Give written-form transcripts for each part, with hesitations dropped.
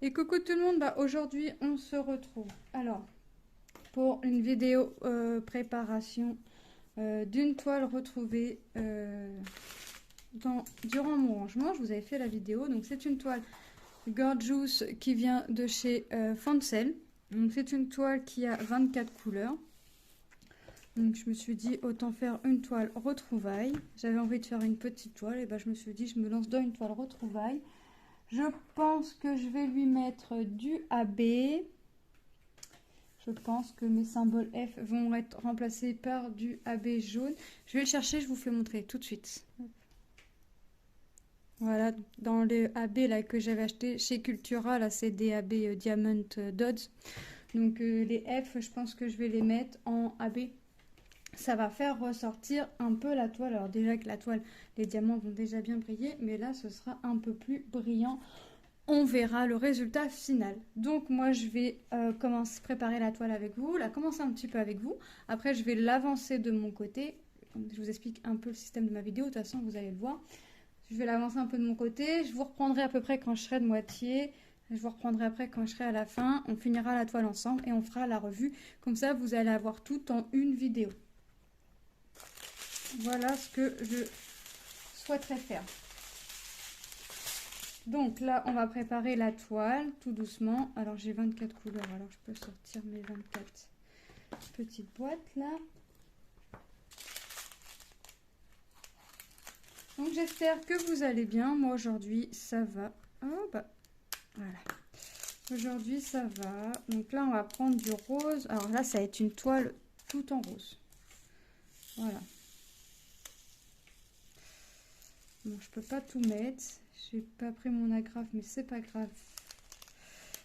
Et coucou tout le monde, aujourd'hui on se retrouve alors pour une vidéo préparation d'une toile retrouvée durant mon rangement. Je vous avais fait la vidéo, donc c'est une toile Gorgeous qui vient de chez Fancel. Donc c'est une toile qui a 24 couleurs. Donc je me suis dit autant faire une toile retrouvaille. J'avais envie de faire une petite toile et je me suis dit je me lance dans une toile retrouvaille. Je pense que je vais lui mettre du AB. Je pense que mes symboles F vont être remplacés par du AB jaune. Je vais le chercher, je vous fais montrer tout de suite. Voilà, dans le AB là, que j'avais acheté chez Cultura, là c'est des AB Diamond Dodds. Donc les F, je pense que je vais les mettre en AB. Ça va faire ressortir un peu la toile. Alors déjà que la toile, les diamants vont déjà bien briller, mais là ce sera un peu plus brillant. On verra le résultat final. Donc moi je vais commencer à préparer la toile avec vous, la commencer un petit peu avec vous. Après je vais l'avancer de mon côté. Je vous explique un peu le système de ma vidéo, de toute façon vous allez le voir. Je vais l'avancer un peu de mon côté. Je vous reprendrai à peu près quand je serai de moitié. Je vous reprendrai après quand je serai à la fin. On finira la toile ensemble et on fera la revue. Comme ça vous allez avoir tout en une vidéo. Voilà ce que je souhaiterais faire. Donc là, on va préparer la toile tout doucement. Alors j'ai 24 couleurs, alors je peux sortir mes 24 petites boîtes là. Donc j'espère que vous allez bien. Moi aujourd'hui, ça va. Oh voilà. Aujourd'hui, ça va. Donc là, on va prendre du rose. Alors là, ça va être une toile tout en rose. Voilà. Bon, je peux pas tout mettre. J'ai pas pris mon agrafe, mais c'est pas grave.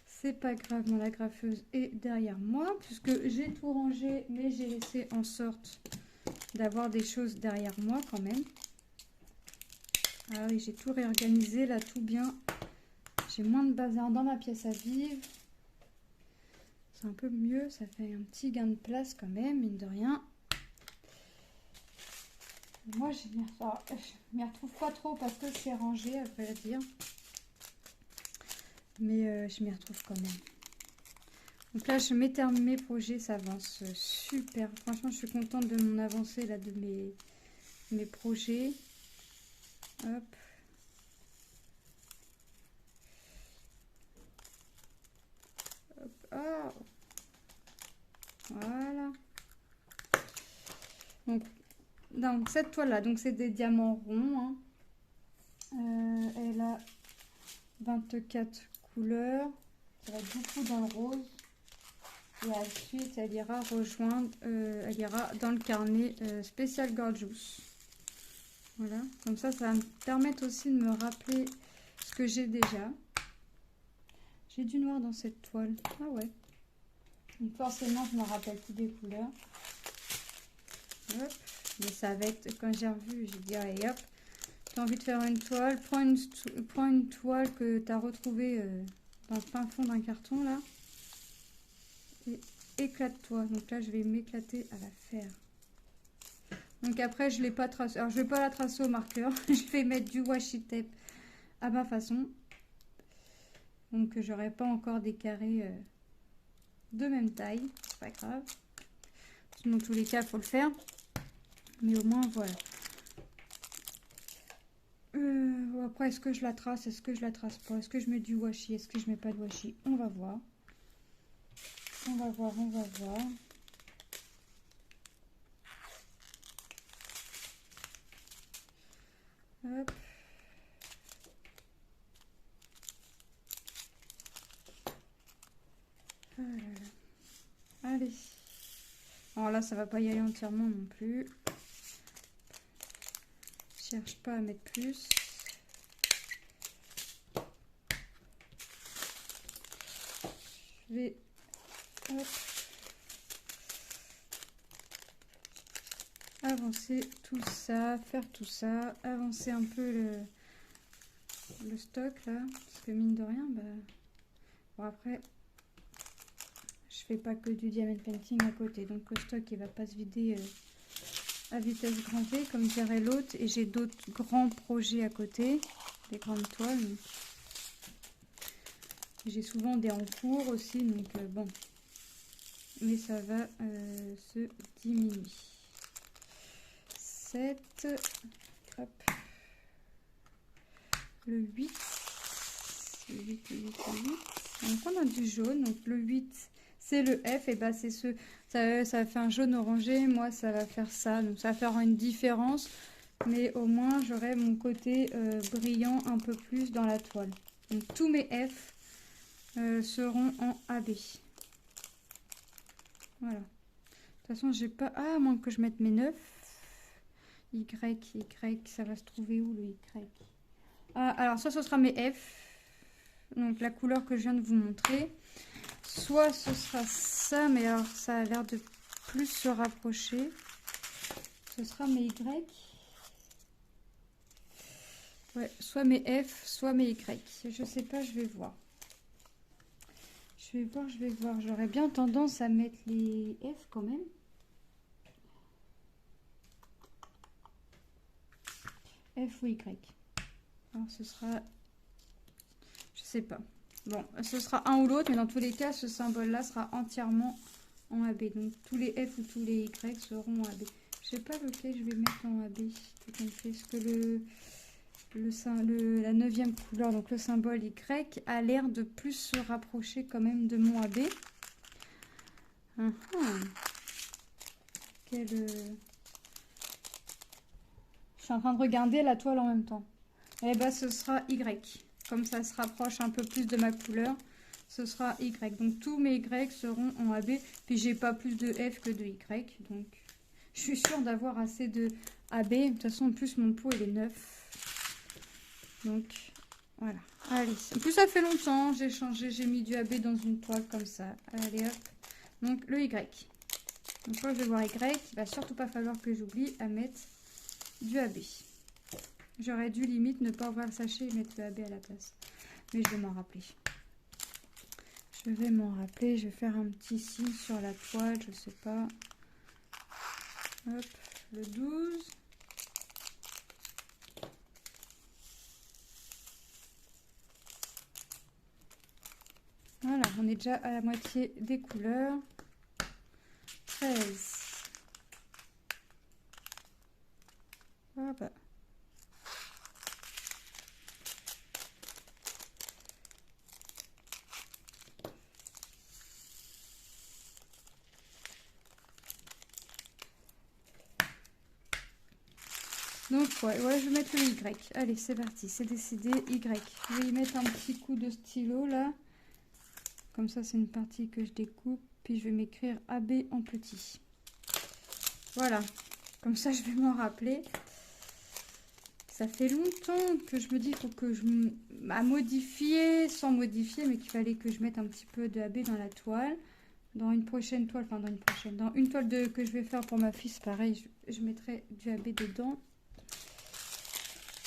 C'est pas grave, mon agrafeuse est derrière moi, puisque j'ai tout rangé, mais j'ai laissé en sorte d'avoir des choses derrière moi quand même. Ah oui, j'ai tout réorganisé, là, tout bien. J'ai moins de bazar dans ma pièce à vivre. C'est un peu mieux, ça fait un petit gain de place quand même, mine de rien. Moi, je m'y retrouve pas trop parce que c'est rangé, à vrai dire. Mais je m'y retrouve quand même. Donc là, mes projets s'avancent super. Franchement, je suis contente de mon avancée là, de mes projets. Hop. Hop. Oh. Voilà. Donc cette toile là, donc c'est des diamants ronds. Hein. Elle a 24 couleurs. Ça va beaucoup dans le rose. Et ensuite, elle ira rejoindre, elle ira dans le carnet spécial Gorgeous. Voilà, comme ça va me permettre aussi de me rappeler ce que j'ai déjà. J'ai du noir dans cette toile. Ah ouais. Donc forcément, je me rappelle plus des couleurs. Hop. Mais ça va être, quand j'ai revu, j'ai dit, allez hop, tu as envie de faire une toile, prends une toile que tu as retrouvée dans le fin fond d'un carton là. Et éclate-toi. Donc là, je vais m'éclater à la faire. Donc après, je ne l'ai pas tracé. Alors, je ne vais pas la tracer au marqueur. Je vais mettre du washi tape à ma façon. Donc, j'aurai pas encore des carrés de même taille. C'est pas grave. Dans tous les cas, il faut le faire. Mais au moins, voilà. Après, est-ce que je la trace? Est-ce que je la trace pas? Est-ce que je mets du washi? Est-ce que je mets pas de washi? On va voir. On va voir, on va voir. Hop. Ah là là. Allez. Alors là, ça va pas y aller entièrement non plus. Je cherche pas à mettre plus. Je vais hop, avancer tout ça, faire tout ça, avancer un peu le stock là, parce que mine de rien, bon après, je fais pas que du diamond painting à côté, donc le stock il va pas se vider à vitesse grand V comme dirait l'autre, et j'ai d'autres grands projets à côté, des grandes toiles. J'ai souvent des en cours aussi, donc bon. Mais ça va se diminuer. 7. Hop. Le 8. Le 8, le 8, le 8. Donc on a du jaune. Donc le 8, c'est le F. Et bah c'est ce... Ça fait un jaune orangé. Moi, ça va faire ça. Donc ça va faire une différence. Mais au moins, j'aurai mon côté brillant un peu plus dans la toile. Donc tous mes F seront en AB. Voilà. De toute façon, j'ai pas... Ah, à moins que je mette mes 9. Y, ça va se trouver où le Y? Ah, alors, soit ce sera mes F. Donc la couleur que je viens de vous montrer. Soit ce sera ça, mais alors ça a l'air de plus se rapprocher. Ce sera mes Y. Ouais, soit mes F, soit mes Y. Je sais pas, je vais voir. Je vais voir. J'aurais bien tendance à mettre les F quand même. F ou Y. Alors ce sera... Je sais pas. Bon, ce sera un ou l'autre, mais dans tous les cas, ce symbole-là sera entièrement en AB. Donc tous les F ou tous les Y seront en AB. Je sais pas lequel je vais mettre en AB. Est-ce que la 9e couleur, donc le symbole Y, a l'air de plus se rapprocher quand même de mon AB. Je suis en train de regarder la toile en même temps. Eh ben, ce sera Y. Comme ça se rapproche un peu plus de ma couleur, ce sera Y. Donc tous mes Y seront en AB. Puis j'ai pas plus de F que de Y. Donc je suis sûre d'avoir assez de AB. De toute façon, en plus mon pot il est neuf. Donc voilà. Allez. En plus ça fait longtemps. J'ai changé, j'ai mis du AB dans une toile comme ça. Allez hop. Donc le Y. Donc quand je vais voir Y, il va surtout pas falloir que j'oublie à mettre du AB. J'aurais dû limite ne pas ouvrir le sachet et mettre le AB à la place. Mais je vais m'en rappeler. Je vais faire un petit signe sur la toile, je sais pas. Hop, le 12. Voilà, on est déjà à la moitié des couleurs. 13. Hop. Donc ouais, je vais mettre le Y. Allez, c'est parti, c'est décidé. Y. Je vais y mettre un petit coup de stylo là. Comme ça, c'est une partie que je découpe. Puis je vais m'écrire AB en petit. Voilà. Comme ça, je vais m'en rappeler. Ça fait longtemps que je me dis qu'il faut que je modifier, sans modifier, mais qu'il fallait que je mette un petit peu de AB dans la toile. Dans une prochaine toile, enfin dans une toile que je vais faire pour ma fille, c'est pareil, je mettrai du AB dedans.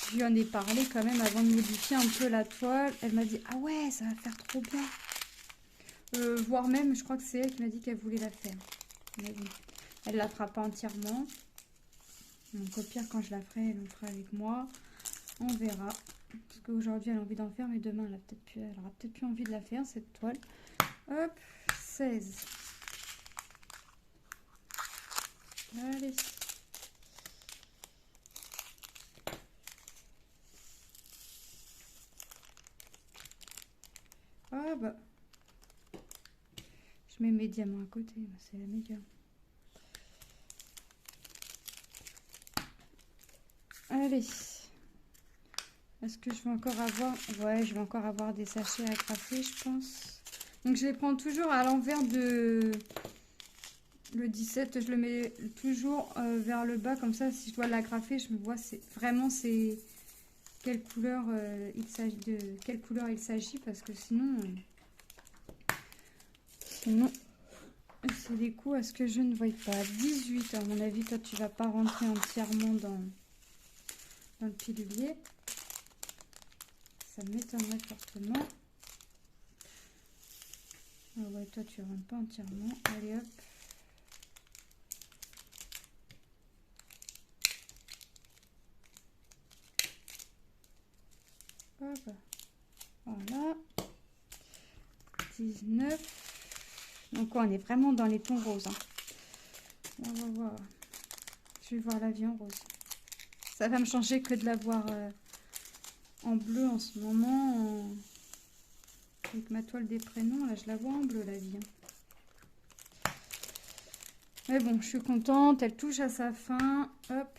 Je lui en ai parlé quand même avant de modifier un peu la toile. Elle m'a dit, ah ouais, ça va faire trop bien. Voire même, je crois que c'est elle qui m'a dit qu'elle voulait la faire. Mais bon, elle ne la fera pas entièrement. Donc au pire, quand je la ferai, elle le fera avec moi. On verra. Parce qu'aujourd'hui, elle a envie d'en faire, mais demain, elle aura peut-être plus envie de la faire, cette toile. Hop, 16. Allez. Ah bah. Je mets mes diamants à côté, c'est la meilleure. Allez. Est-ce que je vais encore avoir... Ouais, je vais encore avoir des sachets à grafer, je pense. Donc, je les prends toujours à l'envers de... Le 17, je le mets toujours vers le bas. Comme ça, si je dois l'agrafer, je me vois vraiment c'est quelle couleur il s'agit de... Quelle couleur il s'agit. Parce que sinon... Sinon, c'est des coups à ce que je ne vois pas. 18, à mon avis, toi, tu vas pas rentrer entièrement dans le pilulier. Ça m'étonnerait fortement. Ah ouais, toi, tu rentres pas entièrement. Allez, hop. Hop. Voilà. 19. Donc on est vraiment dans les tons roses. Hein. On va voir. Je vais voir la vie en rose. Ça va me changer que de la voir en bleu en ce moment. Avec ma toile des prénoms, là je la vois en bleu la vie. Hein. Mais bon, je suis contente. Elle touche à sa fin. Hop.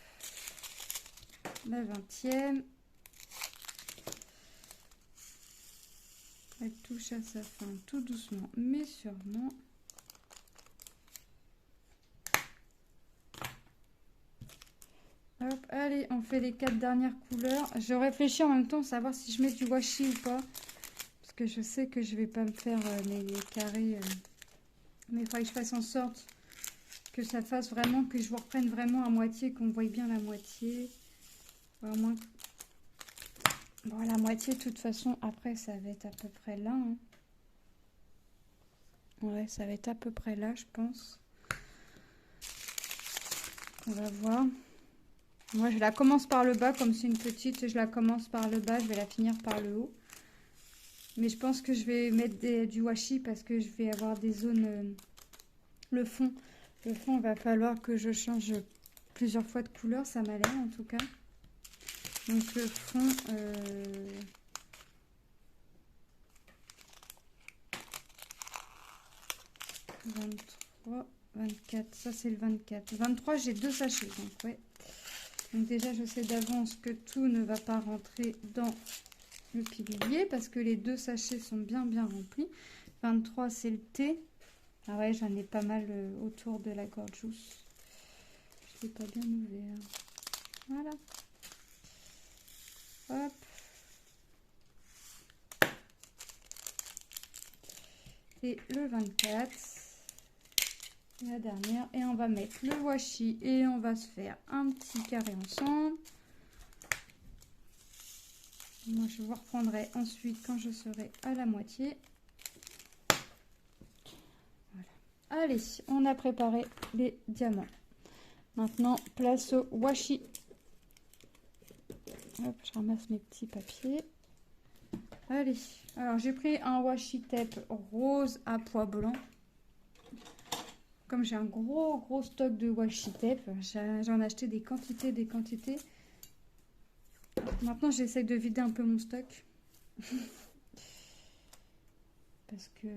La 20e. Elle touche à sa fin tout doucement, mais sûrement. Hop, allez, on fait les 4 dernières couleurs. Je réfléchis en même temps à savoir si je mets du washi ou pas. Parce que je sais que je vais pas me faire les carrés. Mais il faudrait que je fasse en sorte que ça fasse vraiment, que je vous reprenne vraiment à moitié, qu'on voie bien la moitié. Vraiment. Bon, la moitié, de toute façon, après, ça va être à peu près là. Hein. Ouais, ça va être à peu près là, je pense. On va voir. Moi, je la commence par le bas, comme c'est une petite, je la commence par le bas, je vais la finir par le haut. Mais je pense que je vais mettre du washi parce que je vais avoir des zones... le fond, il va falloir que je change plusieurs fois de couleur, ça m'a l'air en tout cas. Donc le fond... 23, 24, ça c'est le 24. 23, j'ai 2 sachets, donc ouais. Donc déjà, je sais d'avance que tout ne va pas rentrer dans le pilulier parce que les 2 sachets sont bien remplis. 23, c'est le thé. Ah ouais, j'en ai pas mal autour de la Gorgeous. Je l'ai pas bien ouvert. Voilà. Hop. Et le 24. La dernière. Et on va mettre le washi et on va se faire un petit carré ensemble. Moi, je vous reprendrai ensuite quand je serai à la moitié. Voilà. Allez, on a préparé les diamants. Maintenant, place au washi. Hop, je ramasse mes petits papiers. Allez, alors j'ai pris un washi tape rose à pois blanc. Comme j'ai un gros stock de washi tape, j'en ai acheté des quantités. Maintenant, j'essaie de vider un peu mon stock. Parce que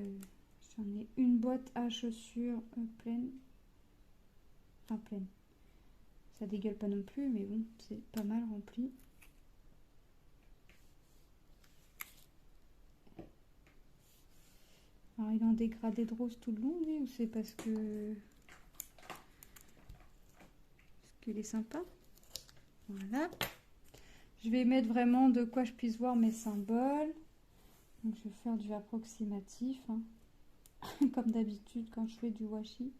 j'en ai une boîte à chaussures pleine. Enfin, pleine. Ça dégueule pas non plus, mais bon, c'est pas mal rempli. Alors, il est en dégradé de rose tout le long, lui, ou c'est parce que... qu'il est sympa. Voilà. Je vais mettre vraiment de quoi je puisse voir mes symboles. Donc, je vais faire du approximatif, hein. Comme d'habitude quand je fais du washi.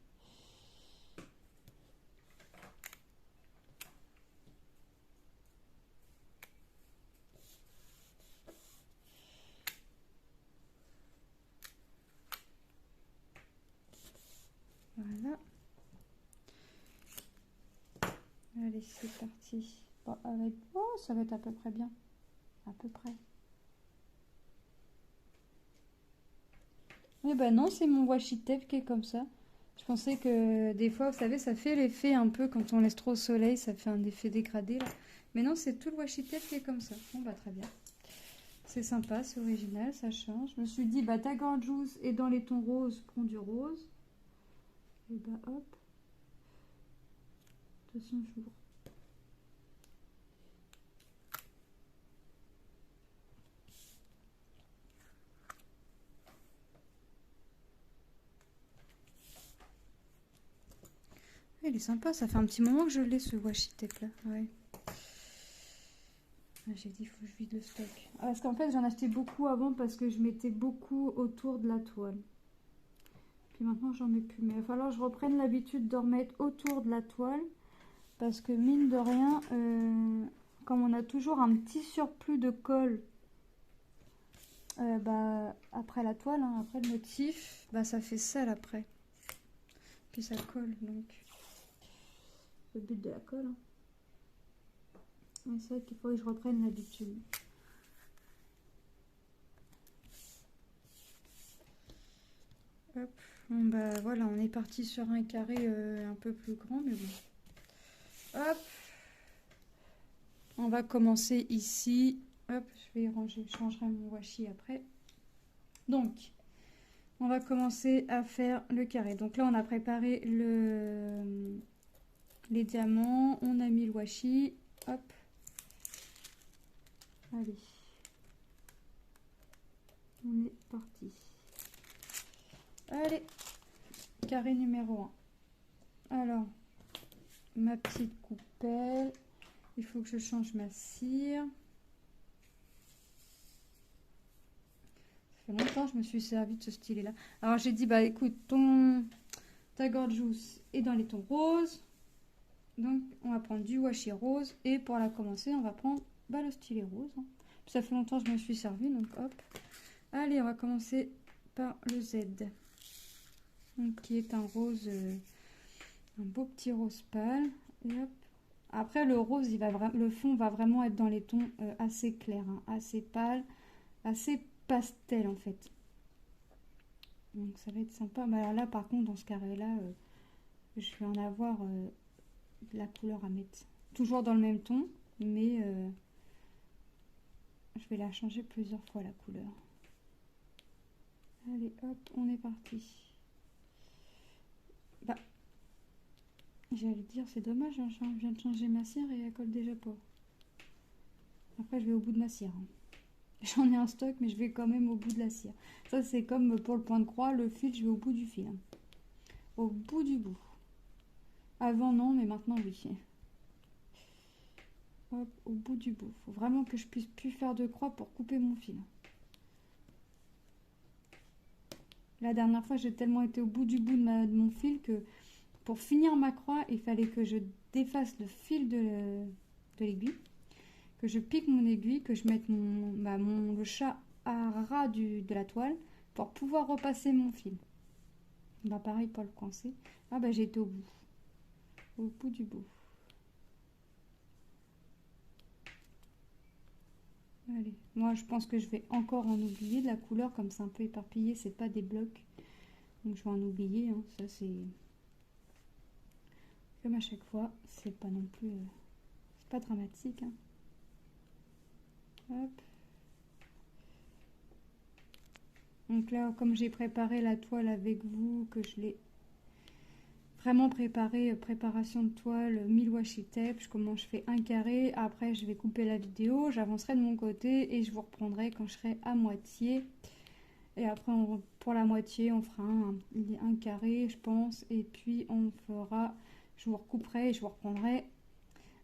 Voilà. Allez, c'est parti. Bon, avec... Oh, ça va être à peu près bien. À peu près. Mais ben non, c'est mon washi tape qui est comme ça. Je pensais que des fois, vous savez, ça fait l'effet un peu quand on laisse trop au soleil, ça fait un effet dégradé là. Mais non, c'est tout le washi tape qui est comme ça. Bon bah très bien. C'est sympa, c'est original, ça change. Je me suis dit, bah ta Gorgeous est dans les tons roses, prends du rose. Et bah hop. De toute façon, je vous... Il est sympa, ça fait un petit moment que je l'ai ce washi tape là. Ouais. J'ai dit, il faut que je vide le stock. Ah, parce qu'en fait, j'en achetais beaucoup avant parce que je mettais beaucoup autour de la toile. Puis maintenant, j'en mets plus. Mais il va falloir que je reprenne l'habitude d'en remettre autour de la toile. Parce que mine de rien, comme on a toujours un petit surplus de colle bah, après la toile, hein, après le motif, bah, ça fait sale après. Puis ça colle, donc c'est le but de la colle. Hein. C'est vrai qu'il faut que je reprenne l'habitude. Hop. Bon, bah voilà, on est parti sur un carré un peu plus grand, mais bon. Hop. On va commencer ici. Hop, je vais ranger, je changerai mon washi après. Donc, on va commencer à faire le carré. Donc là, on a préparé les diamants. On a mis le washi. Hop. Allez. On est parti. Allez. Carré numéro 1. Alors, ma petite coupelle. Il faut que je change ma cire. Ça fait longtemps que je me suis servi de ce stylet-là. Alors, j'ai dit, bah écoute, ta gorgeous est dans les tons roses. Donc, on va prendre du washi rose. Et pour la commencer, on va prendre le stylet rose. Ça fait longtemps que je me suis servi, donc hop. Allez, on va commencer par le Z. Donc, qui est un rose, un beau petit rose pâle. Et hop. Après, le rose, le fond va vraiment être dans les tons assez clairs, hein, assez pâles, assez pastel en fait. Donc, ça va être sympa. Mais alors là, par contre, dans ce carré-là, je vais en avoir de la couleur à mettre. Toujours dans le même ton, mais je vais la changer plusieurs fois, la couleur. Allez, hop, on est parti. Bah, j'allais dire, c'est dommage, hein, je viens de changer ma cire et elle colle déjà pas. Après, je vais au bout de ma cire. Hein. J'en ai un stock, mais je vais quand même au bout de la cire. Ça, c'est comme pour le point de croix, le fil, je vais au bout du fil. Hein. Au bout du bout. Avant, non, mais maintenant, oui. Hop, au bout du bout. Faut vraiment que je puisse plus faire de croix pour couper mon fil. La dernière fois, j'ai tellement été au bout du bout de mon fil que pour finir ma croix, il fallait que je défasse le fil de l'aiguille, que je pique mon aiguille, que je mette le chat à ras de la toile pour pouvoir repasser mon fil. Bah pareil pour le coincer. Ah bah j'ai été au bout du bout. Allez, moi je pense que je vais encore en oublier de la couleur, comme c'est un peu éparpillé, c'est pas des blocs. Donc je vais en oublier, hein. Ça c'est comme à chaque fois, c'est pas non plus, c'est pas dramatique. Hein. Hop. Donc là, comme j'ai préparé la toile avec vous, que je l'ai vraiment préparé, préparation de toile, 1000 washi tape, comment je fais un carré, après je vais couper la vidéo, j'avancerai de mon côté et je vous reprendrai quand je serai à moitié. Et après, pour la moitié, on fera un carré, je pense, et puis on fera, je vous recouperai et je vous reprendrai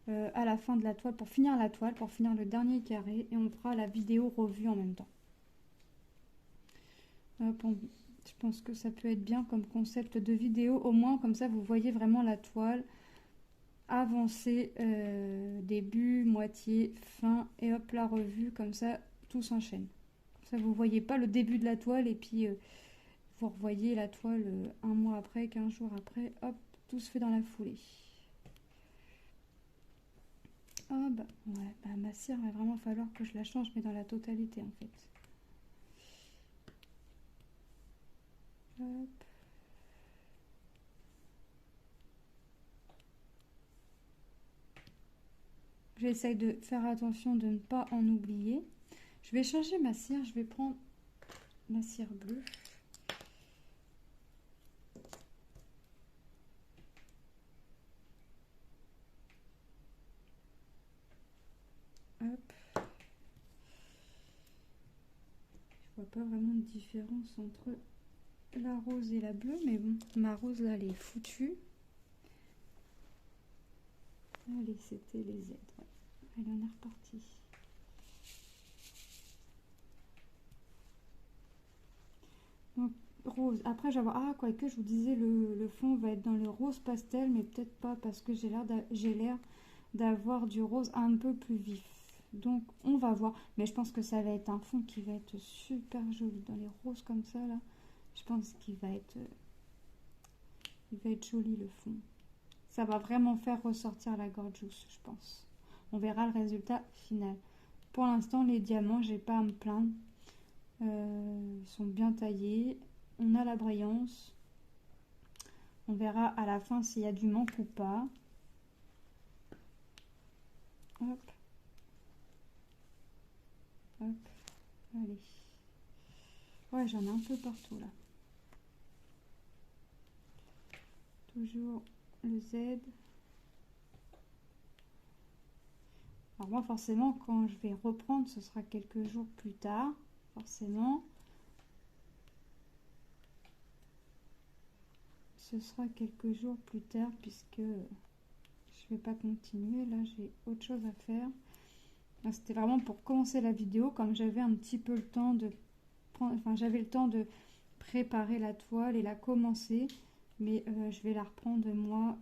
à la fin de la toile, pour finir la toile, pour finir le dernier carré, et on fera la vidéo revue en même temps. Hop, je pense que ça peut être bien comme concept de vidéo, au moins comme ça vous voyez vraiment la toile avancer, début, moitié, fin, et hop la revue, comme ça tout s'enchaîne. Comme ça vous voyez pas le début de la toile et puis vous revoyez la toile un mois après, 15 jours après, hop, tout se fait dans la foulée. Ah bah ouais, bah ma cire va vraiment falloir que je la change, mais dans la totalité en fait. Hop. J'essaye de faire attention de ne pas en oublier. Je vais changer ma cire, je vais prendre ma cire bleue. Hop. Je vois pas vraiment de différence entre la rose et la bleue, mais bon, ma rose là, elle est foutue. Allez, c'était les Z. Ouais. Allez, on est reparti. Donc, rose. Après, je vais avoir... Ah, quoique, je vous disais, le fond va être dans le rose pastel, mais peut-être pas parce que j'ai l'air d'avoir du rose un peu plus vif. Donc, on va voir. Mais je pense que ça va être un fond qui va être super joli. Dans les roses comme ça, là, je pense qu'il va être... il va être joli, le fond. Ça va vraiment faire ressortir la gorgeous, je pense. On verra le résultat final. Pour l'instant, les diamants, j'ai pas à me plaindre. Ils sont bien taillés. on a la brillance. On verra à la fin s'il y a du manque ou pas. Hop. Hop. Allez. Ouais, j'en ai un peu partout là. Toujours le Z. Alors moi forcément quand je vais reprendre ce sera quelques jours plus tard. Forcément. Ce sera quelques jours plus tard puisque je vais pas continuer. Là j'ai autre chose à faire. C'était vraiment pour commencer la vidéo. Comme j'avais un petit peu le temps de prendre... Enfin j'avais le temps de préparer la toile et la commencer. Mais je vais la reprendre moi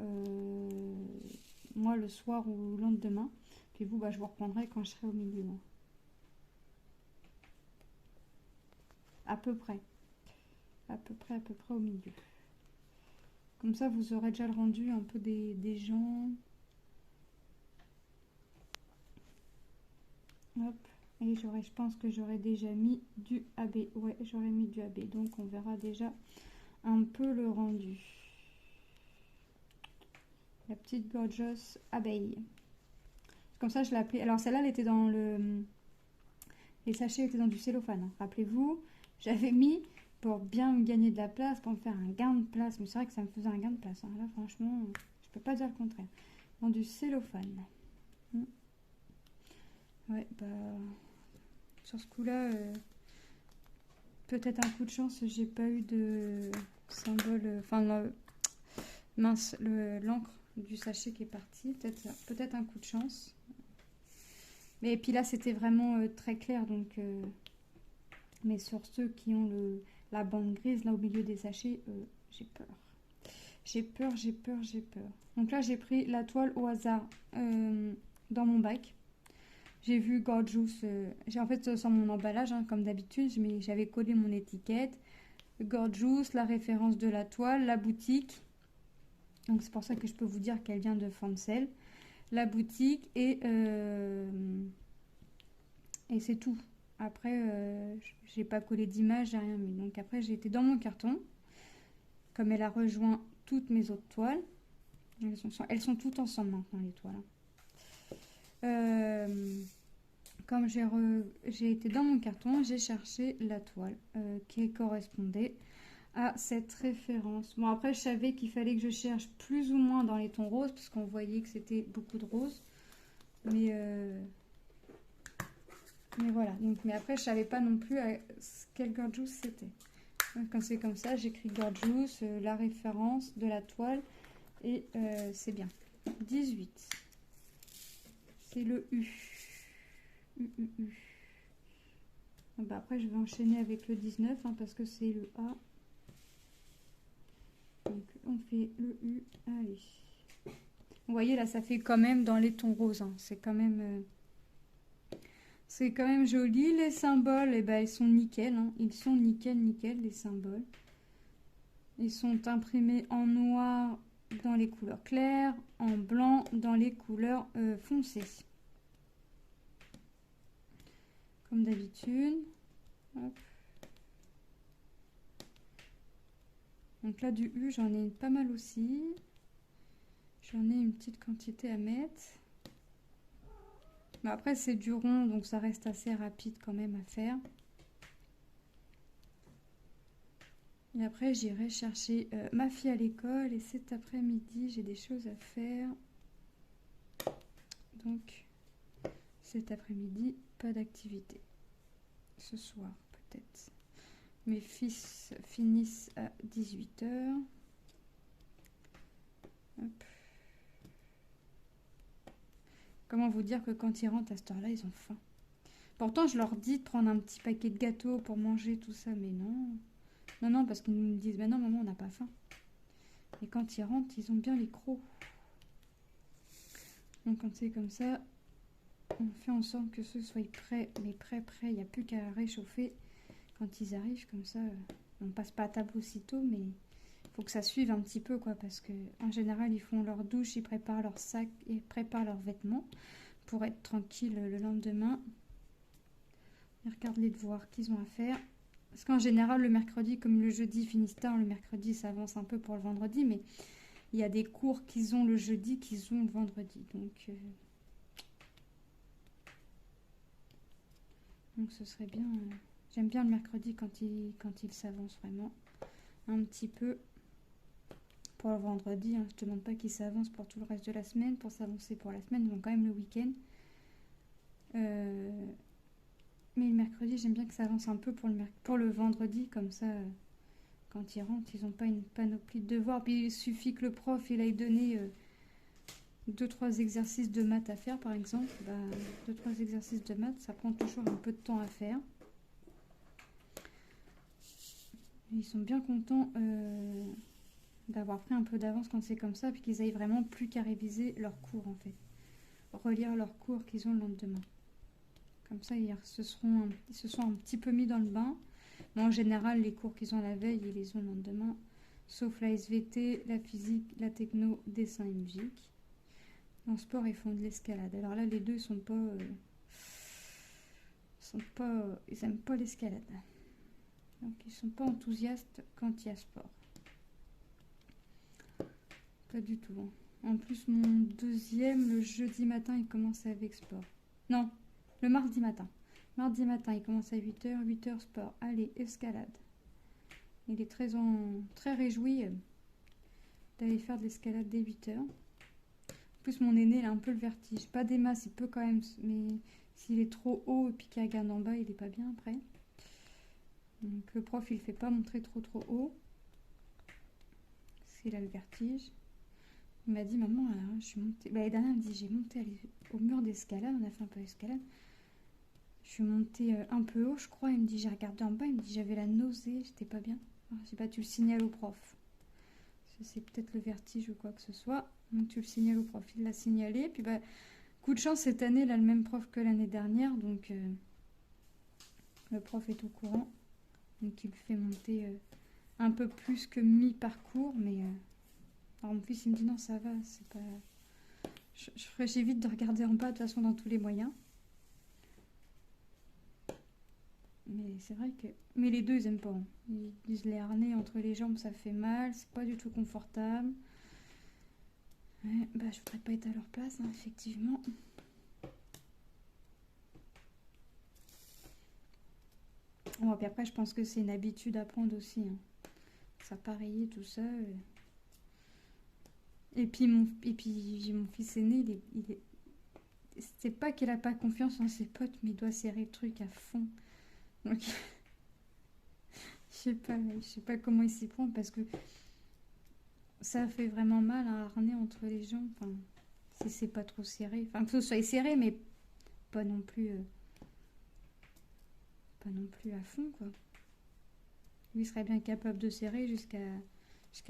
le soir ou le lendemain. Puis vous, je vous reprendrai quand je serai au milieu. À peu près. À peu près au milieu. Comme ça, vous aurez déjà le rendu un peu des gens. Hop. Et je pense que j'aurais déjà mis du AB. Ouais, j'aurais mis du AB. Donc, on verra déjà un peu le rendu. La petite Gorgeous abeille. Comme ça, je l'ai appelée. Alors, celle-là, elle était dans le... Les sachets étaient dans du cellophane. Hein. Rappelez-vous, j'avais mis pour bien me gagner de la place, pour me faire un gain de place. Mais c'est vrai que ça me faisait un gain de place. Hein. Là, franchement, je peux pas dire le contraire. Dans du cellophane. Ouais, sur ce coup-là, peut-être un coup de chance, j'ai pas eu de symbole. Enfin, mince, l'encre du sachet qui est parti. Peut-être un coup de chance. Mais puis là, c'était vraiment très clair. Donc, mais sur ceux qui ont la bande grise, là au milieu des sachets, j'ai peur. J'ai peur. Donc là, j'ai pris la toile au hasard dans mon bac. J'ai vu Gorgeous, j'ai en fait sur mon emballage, hein, comme d'habitude, mais j'avais collé mon étiquette. Gorgeous, la référence de la toile, la boutique. Donc c'est pour ça que je peux vous dire qu'elle vient de Fancel. La boutique et c'est tout. Après, j'ai pas collé d'image, j'ai rien mis. Donc après, j'ai été dans mon carton. Comme elle a rejoint toutes mes autres toiles. Elles sont toutes ensemble maintenant, les toiles. Comme j'ai été dans mon carton, j'ai cherché la toile qui correspondait à cette référence. Bon, après, je savais qu'il fallait que je cherche plus ou moins dans les tons roses, parce qu'on voyait que c'était beaucoup de roses. Mais voilà. Donc, mais après, je savais pas non plus quel Gorgeous c'était. Quand c'est comme ça, j'écris Gorgeous, la référence de la toile, et c'est bien. 18. C'est le U. Après, je vais enchaîner avec le 19, hein, parce que c'est le A. Donc, on fait le U. Allez. Vous voyez, là, ça fait quand même dans les tons roses. Hein. C'est quand même joli. Les symboles, ils sont nickel. Hein. Ils sont nickel, les symboles. Ils sont imprimés en noir dans les couleurs claires, en blanc dans les couleurs foncées. Comme d'habitude. Donc là, du U, j'en ai pas mal aussi. J'en ai une petite quantité à mettre. Mais après, c'est du rond, donc ça reste assez rapide quand même à faire. Et après, j'irai chercher ma fille à l'école. Et cet après-midi, j'ai des choses à faire. Donc, cet après-midi, pas d'activité. Ce soir, peut-être. Mes fils finissent à 18 h. Hop. Comment vous dire que quand ils rentrent à cette heure-là, ils ont faim. Pourtant, je leur dis de prendre un petit paquet de gâteaux pour manger tout ça, mais non. Non, parce qu'ils nous disent, non, maman, on n'a pas faim. Et quand ils rentrent, ils ont bien les crocs. Donc, quand c'est comme ça, on fait en sorte que ce soit prêt, mais prêt. Il n'y a plus qu'à réchauffer quand ils arrivent. Comme ça, on ne passe pas à table aussitôt, mais il faut que ça suive un petit peu, quoi. Parce qu'en général, ils font leur douche, ils préparent leur sac et préparent leurs vêtements pour être tranquilles le lendemain. Ils regardent les devoirs qu'ils ont à faire. Parce qu'en général, le mercredi, comme le jeudi finissent tard, le mercredi, ça avance un peu pour le vendredi, mais il y a des cours qu'ils ont le jeudi, qu'ils ont le vendredi. Donc ce serait bien. J'aime bien le mercredi quand il s'avance vraiment un petit peu. Pour le vendredi, hein, je te demande pas qu'ils s'avancent pour tout le reste de la semaine. Pour s'avancer pour la semaine, ils ont quand même le week-end. Mais le mercredi, j'aime bien que ça avance un peu pour le vendredi, comme ça, quand ils rentrent, ils n'ont pas une panoplie de devoirs. Puis il suffit que le prof il aille donner 2-3 exercices de maths à faire, par exemple. 2-3 exercices de maths, ça prend toujours un peu de temps à faire. Ils sont bien contents d'avoir pris un peu d'avance quand c'est comme ça, puis qu'ils aillent vraiment plus qu'à réviser leurs cours, en fait. Relire leurs cours qu'ils ont le lendemain. Comme ça, ils se sont un petit peu mis dans le bain. Mais en général, les cours qu'ils ont la veille, ils les ont le lendemain. Sauf la SVT, la physique, la techno, dessin et musique. En sport, ils font de l'escalade. Alors là, les deux, ils aiment pas l'escalade. Donc, ils sont pas enthousiastes quand il y a sport. Pas du tout. Hein. En plus, mon deuxième, le jeudi matin, il commence avec sport. Non, le mardi matin. Mardi matin, il commence à 8h. 8h, sport. Allez, escalade. Il est très réjoui d'aller faire de l'escalade dès 8h. En plus, mon aîné, il a un peu le vertige. Pas des masses, il peut quand même, mais s'il est trop haut et puis qu'il regarde en bas, il est pas bien après. Donc le prof, il fait pas montrer trop haut. Parce qu'il a le vertige. Il m'a dit, maman, je suis montée. L'année dernière, il me dit, j'ai monté au mur d'escalade, on a fait un peu d'escalade. Je suis montée un peu haut, je crois. Il me dit, j'ai regardé en bas, il me dit, j'avais la nausée, j'étais pas bien. Alors, je sais pas, tu le signales au prof. C'est peut-être le vertige ou quoi que ce soit. Donc tu le signales au prof. Il l'a signalé. Puis coup de chance, cette année, il a le même prof que l'année dernière. Donc le prof est au courant. Donc il le fait monter un peu plus que mi-parcours. Mais alors mon fils, il me dit, non, ça va, c'est pas... J'évite de regarder en bas, de toute façon, dans tous les moyens. Mais c'est vrai que... Mais les deux, ils aiment pas. Hein. Ils disent les harnais entre les jambes, ça fait mal. C'est pas du tout confortable. Ouais, je voudrais pas être à leur place, hein, effectivement. Bon, puis après, je pense que c'est une habitude à prendre aussi. Hein. Ça pareiller tout ça. Et puis mon fils aîné, c'est pas qu'il a pas confiance en ses potes, mais il doit serrer le truc à fond. Donc, je sais pas comment il s'y prend parce que ça fait vraiment mal un harnais entre les jambes. Enfin, si c'est pas trop serré. Enfin, que ce soit serré, mais pas non plus à fond, quoi. Lui serait bien capable de serrer jusqu'à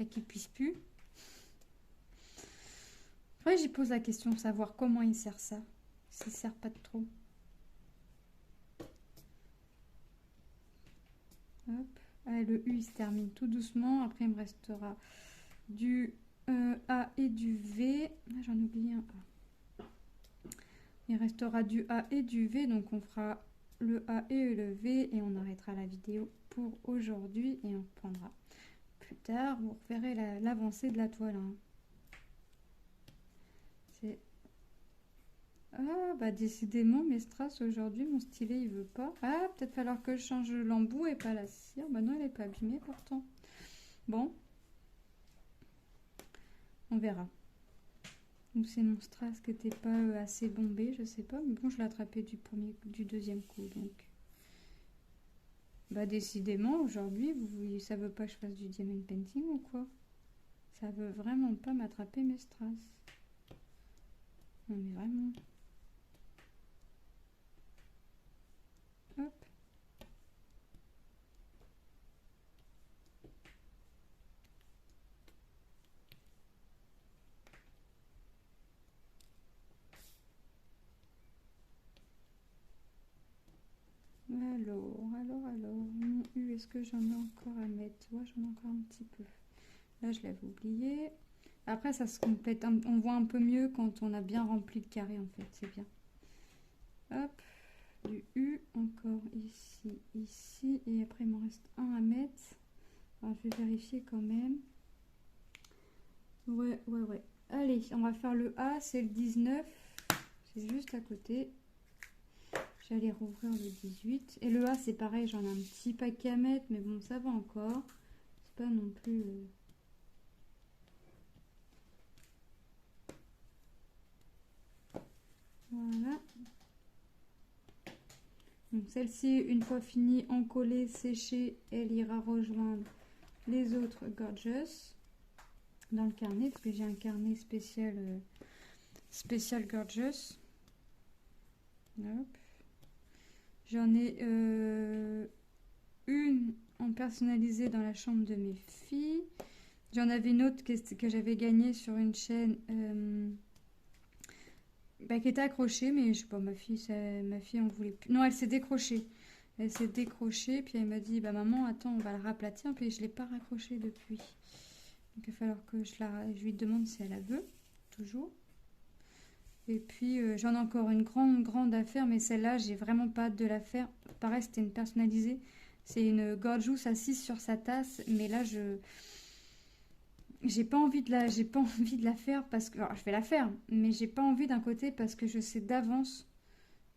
qu'il puisse plus. Après, j'y pose la question de savoir comment il sert ça. S'il sert pas de trop. Hop. Allez, le U, il se termine tout doucement. Après, il me restera du A et du V. Ah, j'en oublie un A. Il restera du A et du V. Donc, on fera le A et le V. Et on arrêtera la vidéo pour aujourd'hui. Et on reprendra plus tard. Vous reverrez l'avancée de la toile. Hein. C'est... Ah, décidément, mes strass aujourd'hui, mon stylet, il veut pas. Ah, peut-être falloir que je change l'embout et pas la cire. Non, elle est pas abîmée pourtant. Bon. On verra. Ou c'est mon strass qui n'était pas assez bombé, je sais pas. Mais bon, je l'ai attrapé du deuxième coup, donc. Décidément, aujourd'hui, ça veut pas que je fasse du diamond painting ou quoi? Ça veut vraiment pas m'attraper mes strass. Non, mais vraiment. Hop. Alors, mon U, est-ce que j'en ai encore à mettre? Ouais, j'en ai encore un petit peu. Là, je l'avais oublié. Après, ça se complète. On voit un peu mieux quand on a bien rempli le carré, en fait. C'est bien. Hop. du U, encore ici, ici, et après il m'en reste un à mettre. Alors, je vais vérifier quand même. Ouais. Allez, on va faire le A, c'est le 19. C'est juste à côté. J'allais rouvrir le 18. Et le A, c'est pareil, j'en ai un petit paquet à mettre, mais bon, ça va encore. C'est pas non plus... Voilà. Donc celle-ci, une fois finie, encollée, séchée, elle ira rejoindre les autres Gorgeous dans le carnet, parce que j'ai un carnet spécial, spécial Gorgeous. Hop. J'en ai une en personnalisé dans la chambre de mes filles. J'en avais une autre que j'avais gagnée sur une chaîne qui était accrochée, mais je sais pas, ma fille en voulait plus. Non, elle s'est décrochée. Elle s'est décrochée, puis elle m'a dit, bah maman, attends, on va la raplatir, puis je l'ai pas raccrochée depuis. Donc il va falloir que je lui demande si elle la veut, toujours. Et puis j'en ai encore une grande affaire, mais celle-là, j'ai vraiment pas hâte de la faire. Pareil, c'était une personnalisée. C'est une Gorgeous assise sur sa tasse, mais là, j'ai pas envie de la faire parce que... Alors, je vais la faire, mais j'ai pas envie d'un côté parce que je sais d'avance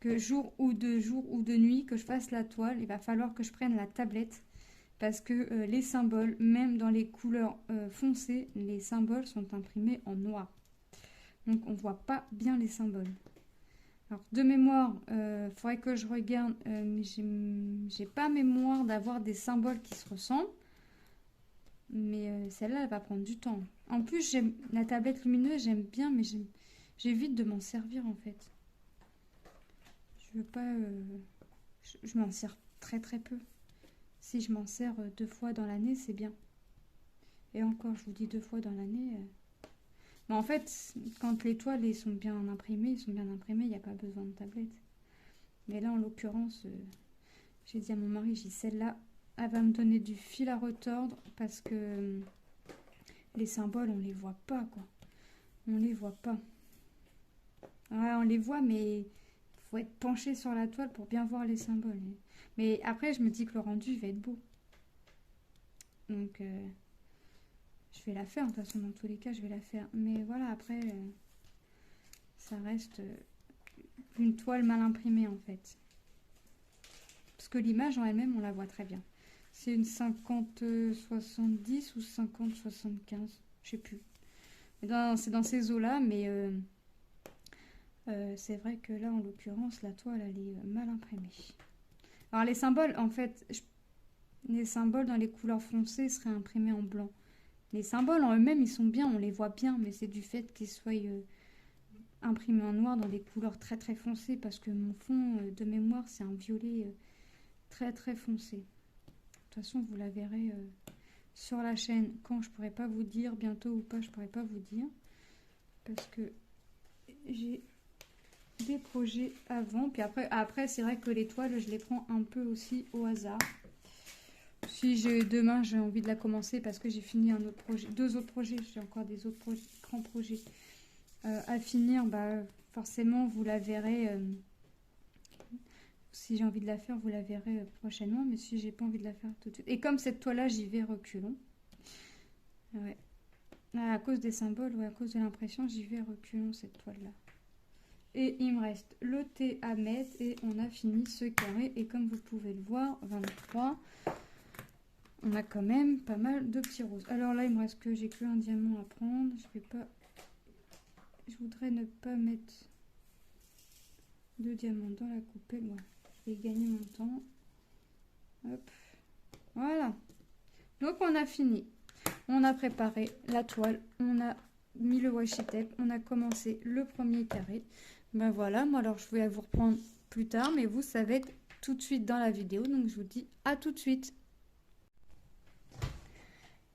que jour ou de nuit que je fasse la toile, il va falloir que je prenne la tablette parce que les symboles, même dans les couleurs foncées, les symboles sont imprimés en noir. Donc on voit pas bien les symboles. Alors de mémoire, faudrait que je regarde, mais j'ai pas mémoire d'avoir des symboles qui se ressemblent. Mais celle-là, elle va prendre du temps. En plus, j'aime la tablette lumineuse, j'aime bien, mais j'évite de m'en servir en fait. Je veux pas... je m'en sers très peu. Si je m'en sers 2 fois dans l'année, c'est bien. Et encore, je vous dis 2 fois dans l'année. Mais en fait, quand les toiles sont bien imprimées, il n'y a pas besoin de tablette. Mais là, en l'occurrence, j'ai dit à mon mari, j'ai celle-là, elle va me donner du fil à retordre parce que les symboles, on les voit pas, quoi. On les voit pas. Ouais, on les voit, mais il faut être penché sur la toile pour bien voir les symboles. Mais après, je me dis que le rendu va être beau. Donc, je vais la faire. De toute façon, dans tous les cas, je vais la faire. Mais voilà, après, ça reste une toile mal imprimée, en fait. Parce que l'image en elle-même, on la voit très bien. C'est une 50-70 ou 50-75, je sais plus. C'est dans ces eaux-là, mais c'est vrai que là, en l'occurrence, la toile, elle est mal imprimée. Alors les symboles, en fait, les symboles dans les couleurs foncées seraient imprimés en blanc. Les symboles en eux-mêmes, ils sont bien, on les voit bien, mais c'est du fait qu'ils soient imprimés en noir dans des couleurs très foncées, parce que mon fond de mémoire, c'est un violet très foncé. De toute façon, vous la verrez sur la chaîne quand je pourrais pas vous dire, bientôt ou pas, je pourrais pas vous dire, parce que j'ai des projets avant. Puis après c'est vrai que les toiles, je les prends un peu aussi au hasard. Si demain j'ai envie de la commencer parce que j'ai fini un autre projet, 2 autres projets, j'ai encore des autres grands projets à finir, bah forcément vous la verrez. Si j'ai envie de la faire, vous la verrez prochainement, mais si j'ai pas envie de la faire tout de suite. Et comme cette toile-là, j'y vais reculons. Ouais. À cause des symboles, ouais, à cause de l'impression, j'y vais reculons cette toile-là. Et il me reste le thé à mettre et on a fini ce carré. Et comme vous pouvez le voir, 23, on a quand même pas mal de petits roses. Alors là, il me reste que j'ai que un diamant à prendre. Je voudrais ne pas mettre de diamant dans la coupelle. Ouais. Je vais gagner mon temps. Hop. Voilà. Donc on a fini. On a préparé la toile. On a mis le washi tape. On a commencé le premier carré. Ben voilà. Moi alors je vais vous reprendre plus tard. Mais vous, ça va être tout de suite dans la vidéo. Donc je vous dis à tout de suite.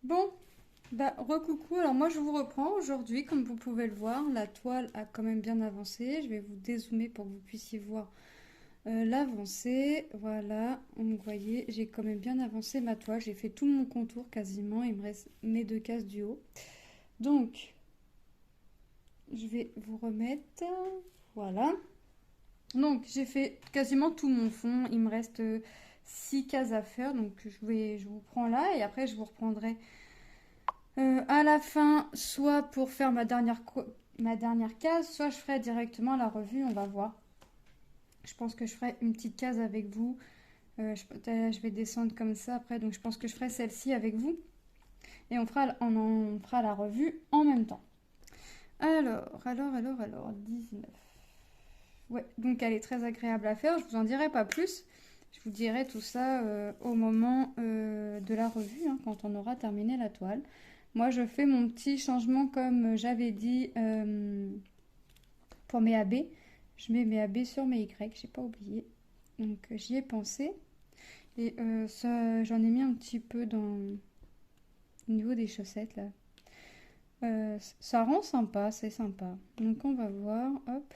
Bon. Bah recoucou. Alors moi je vous reprends aujourd'hui. Comme vous pouvez le voir, la toile a quand même bien avancé. Je vais vous dézoomer pour que vous puissiez voir l'avancée. Voilà, vous voyez, j'ai quand même bien avancé ma toile. J'ai fait tout mon contour quasiment. Il me reste mes 2 cases du haut. Donc, je vais vous remettre. Voilà. Donc, j'ai fait quasiment tout mon fond. Il me reste 6 cases à faire. Donc, je vous prends là et après, je vous reprendrai à la fin, soit pour faire ma dernière case, soit je ferai directement la revue. On va voir. Je pense que je ferai une petite case avec vous. Je vais descendre comme ça après. Donc, je pense que je ferai celle-ci avec vous. Et on fera la revue en même temps. Alors, 19. Ouais, donc elle est très agréable à faire. Je vous en dirai pas plus. Je vous dirai tout ça au moment de la revue, hein, quand on aura terminé la toile. Moi, je fais mon petit changement comme j'avais dit pour mes AB. Je mets mes AB sur mes Y, j'ai pas oublié. Donc j'y ai pensé. Et ça, j'en ai mis un petit peu au niveau des chaussettes là. Ça rend sympa, c'est sympa. Donc on va voir, hop.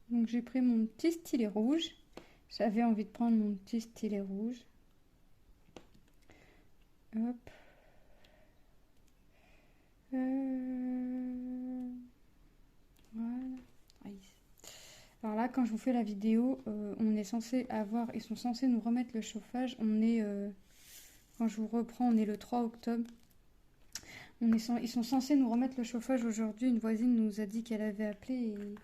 Donc j'ai pris mon petit stylet rouge. J'avais envie de prendre mon petit stylet rouge. Hop. Voilà. Alors là, quand je vous fais la vidéo, on est censé ils sont censés nous remettre le chauffage. Quand je vous reprends, on est le 3 octobre. Ils sont censés nous remettre le chauffage aujourd'hui. Une voisine nous a dit qu'elle avait appelé et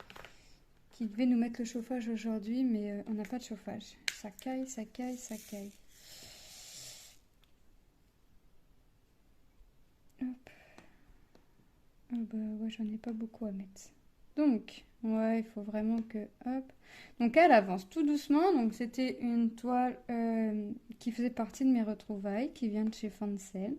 qu'ils devaient nous mettre le chauffage aujourd'hui, mais on n'a pas de chauffage. Ça caille, ça caille, ça caille. Hop. Oh bah ouais, j'en ai pas beaucoup à mettre. Donc, ouais, il faut vraiment que... Hop. Donc elle avance tout doucement. Donc c'était une toile qui faisait partie de mes retrouvailles, qui vient de chez Fancel.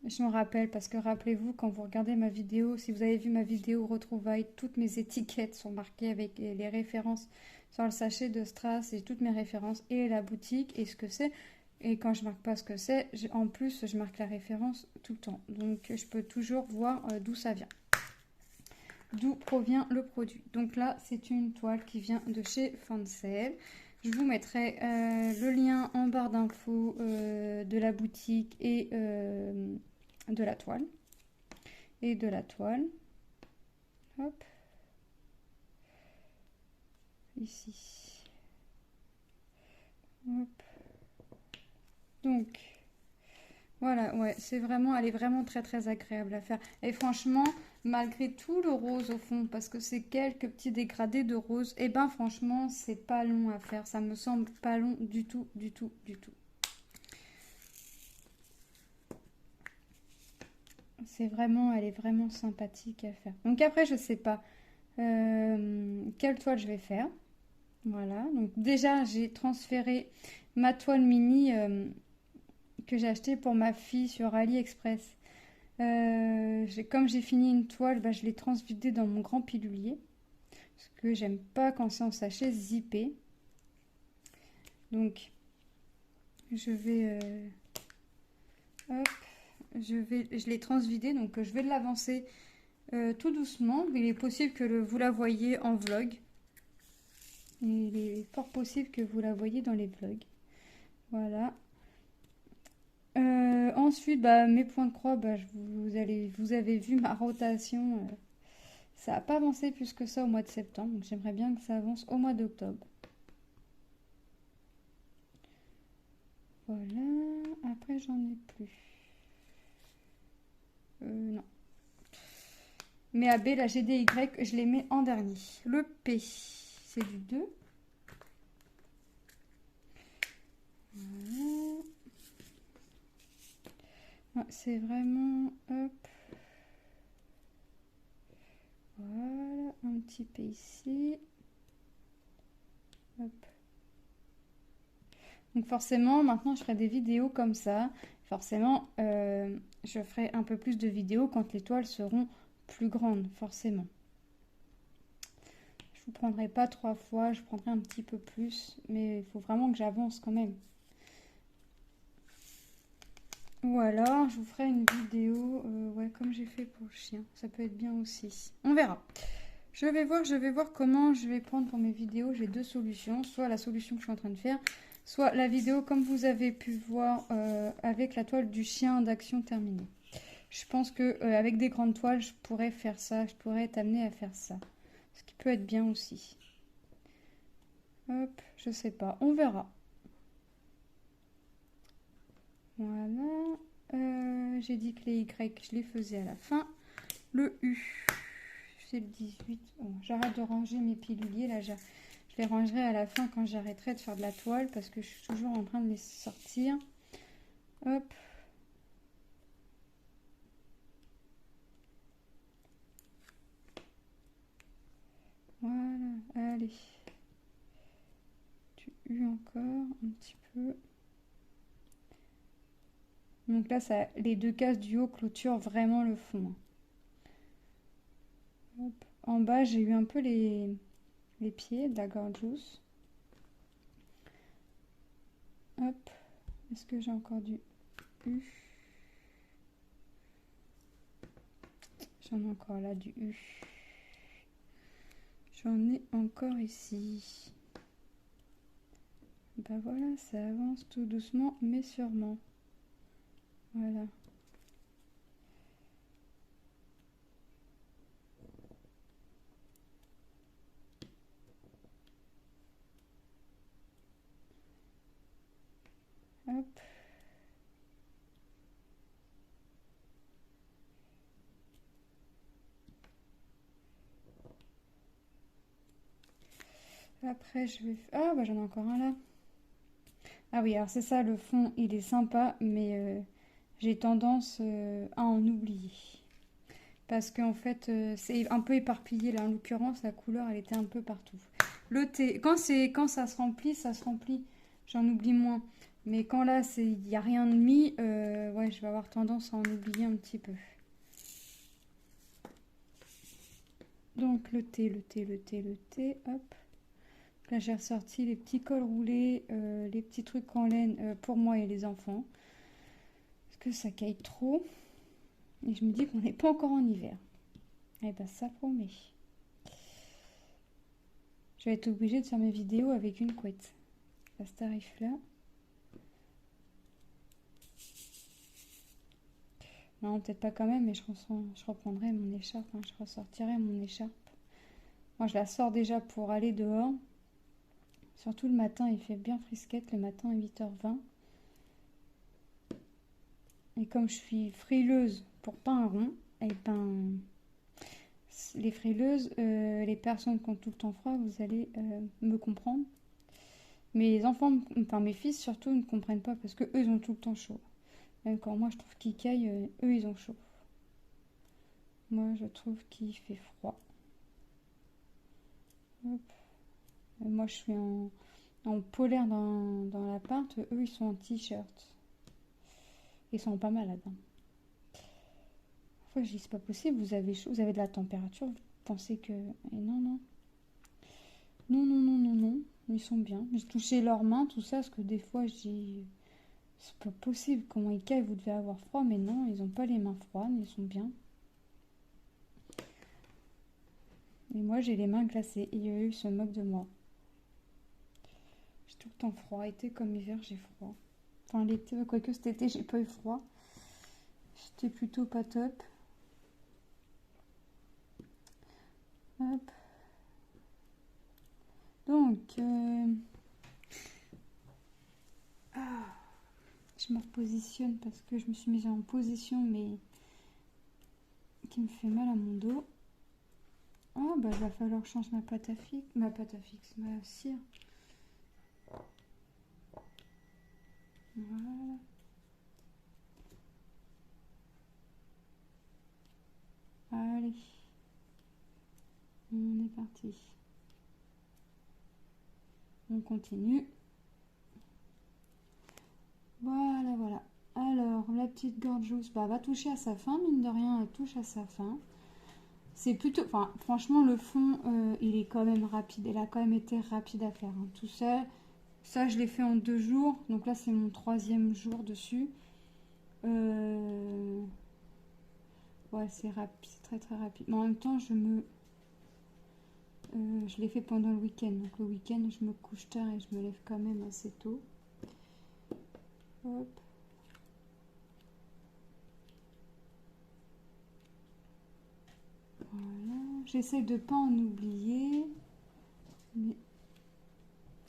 Je me rappelle parce que rappelez-vous, quand vous regardez ma vidéo, si vous avez vu ma vidéo retrouvailles, toutes mes étiquettes sont marquées avec les références sur le sachet de Strass et toutes mes références et la boutique et ce que c'est. Et quand je marque pas ce que c'est, en plus, je marque la référence tout le temps. Donc, je peux toujours voir d'où ça vient. D'où provient le produit. Donc là, c'est une toile qui vient de chez Fancel. Je vous mettrai le lien en barre d'infos de la boutique et de la toile. Hop. Ici. Hop. Donc, voilà, ouais, elle est vraiment très très agréable à faire. Et franchement, malgré tout le rose au fond, parce que c'est quelques petits dégradés de rose, et ben franchement, c'est pas long à faire. Ça me semble pas long du tout, du tout, du tout. Elle est vraiment sympathique à faire. Donc après, je sais pas quelle toile je vais faire. Voilà, donc déjà, j'ai transféré ma toile mini que j'ai achetée pour ma fille sur AliExpress. Comme j'ai fini une toile, bah, je l'ai transvidée dans mon grand pilulier. Parce que j'aime pas quand c'est en sachet zippé. Donc, je vais... hop, je l'ai transvidée, donc je vais l'avancer tout doucement. Il est possible que vous la voyiez en vlog. Il est fort possible que vous la voyiez dans les vlogs. Voilà. Ensuite, bah, mes points de croix, bah, vous avez vu ma rotation. Ça n'a pas avancé plus que ça au mois de septembre. Donc j'aimerais bien que ça avance au mois d'octobre. Voilà. Après, j'en ai plus. Non. Mais AB, la GDY, je les mets en dernier. Le P, c'est du 2. Voilà. Ouais, c'est vraiment... Hop. Voilà, un petit P ici. Hop. Donc forcément, maintenant, je ferai des vidéos comme ça. Forcément, je ferai un peu plus de vidéos quand les toiles seront plus grandes, forcément. Je vous prendrai pas 3 fois, je prendrai un petit peu plus. Mais il faut vraiment que j'avance quand même. Ou alors, je vous ferai une vidéo, ouais, comme j'ai fait pour le chien. Ça peut être bien aussi. On verra. Je vais voir comment je vais prendre pour mes vidéos. J'ai 2 solutions. Soit la solution que je suis en train de faire, soit la vidéo comme vous avez pu voir avec la toile du chien d'action terminée. Je pense que avec des grandes toiles, je pourrais faire ça. Je pourrais être amenée à faire ça. Ce qui peut être bien aussi. Hop, je sais pas. On verra. Voilà. J'ai dit que les Y, je les faisais à la fin. Le U, c'est le 18. Oh, j'arrête de ranger mes piluliers. Là, je les rangerai à la fin quand j'arrêterai de faire de la toile parce que je suis toujours en train de les sortir. Hop. Voilà, allez. Du U encore, un petit peu. Donc là, ça, les deux cases du haut clôturent vraiment le fond. Hop. En bas, j'ai eu un peu les pieds de la gorgeous. Hop. Est-ce que j'ai encore du U? J'en ai encore là du U. J'en ai encore ici. Ben voilà, ça avance tout doucement mais sûrement. Voilà. Hop. Après, je vais... Ah, bah j'en ai encore un là. Ah oui, alors c'est ça, le fond, il est sympa, mais j'ai tendance à en oublier. Parce qu'en fait, c'est un peu éparpillé là. En l'occurrence, la couleur, elle était un peu partout. Le thé, quand ça se remplit, ça se remplit. J'en oublie moins. Mais quand là, il n'y a rien de mis, ouais, je vais avoir tendance à en oublier un petit peu. Donc le thé, hop. Là, j'ai ressorti les petits cols roulés, les petits trucs en laine pour moi et les enfants. Parce que ça caille trop. Et je me dis qu'on n'est pas encore en hiver. Eh ben, ça promet. Je vais être obligée de faire mes vidéos avec une couette. À ce tarif-là. Non, peut-être pas quand même, mais je reprendrai mon écharpe. Hein, je ressortirai mon écharpe. Moi, je la sors déjà pour aller dehors. Surtout le matin, il fait bien frisquette. Le matin à 8h20. Et comme je suis frileuse pour pain rond, et ben, les frileuses, les personnes qui ont tout le temps froid, vous allez me comprendre. Mes enfants, enfin mes fils surtout, ne comprennent pas parce que eux, ils ont tout le temps chaud. Même quand moi, je trouve qu'ils caillent, eux, ils ont chaud. Moi, je trouve qu'il fait froid. Hop. Moi, je suis en polaire dans l'appart. Eux, ils sont en t-shirt. Ils sont pas malades. Hein. Fois, je dis, c'est pas possible, vous avez chaud, vous avez de la température, vous pensez que... Et non, non. Non, non, non, non, non. Ils sont bien. J'ai touché leurs mains, tout ça, parce que des fois, je dis... C'est pas possible, comment ils caillent, vous devez avoir froid, mais non, ils ont pas les mains froides, ils sont bien. Et moi, j'ai les mains glacées, et eux, ils se moquent de moi. J'ai tout le temps froid, été comme hiver, j'ai froid. Enfin, l'été, quoique cet été, j'ai pas eu froid. J'étais plutôt pas top. Hop. Donc, je me repositionne parce que je me suis mise en position, mais qui me fait mal à mon dos. Ah, bah, il va falloir que je change ma pâte à fixe, ma cire. Voilà. Allez. On est parti. On continue. Voilà, voilà. Alors, la petite gorgeous, bah, va toucher à sa fin. Mine de rien, elle touche à sa fin. C'est plutôt... Enfin, franchement, le fond, il est quand même rapide. Elle a quand même été rapide à faire. Hein, tout seul. Ça, je l'ai fait en 2 jours. Donc là, c'est mon 3e jour dessus. Ouais, c'est rapide, c'est très très rapide. Mais en même temps, je l'ai fait pendant le week-end. Donc le week-end, je me couche tard et je me lève quand même assez tôt. Hop. Voilà. J'essaie de pas en oublier. Mais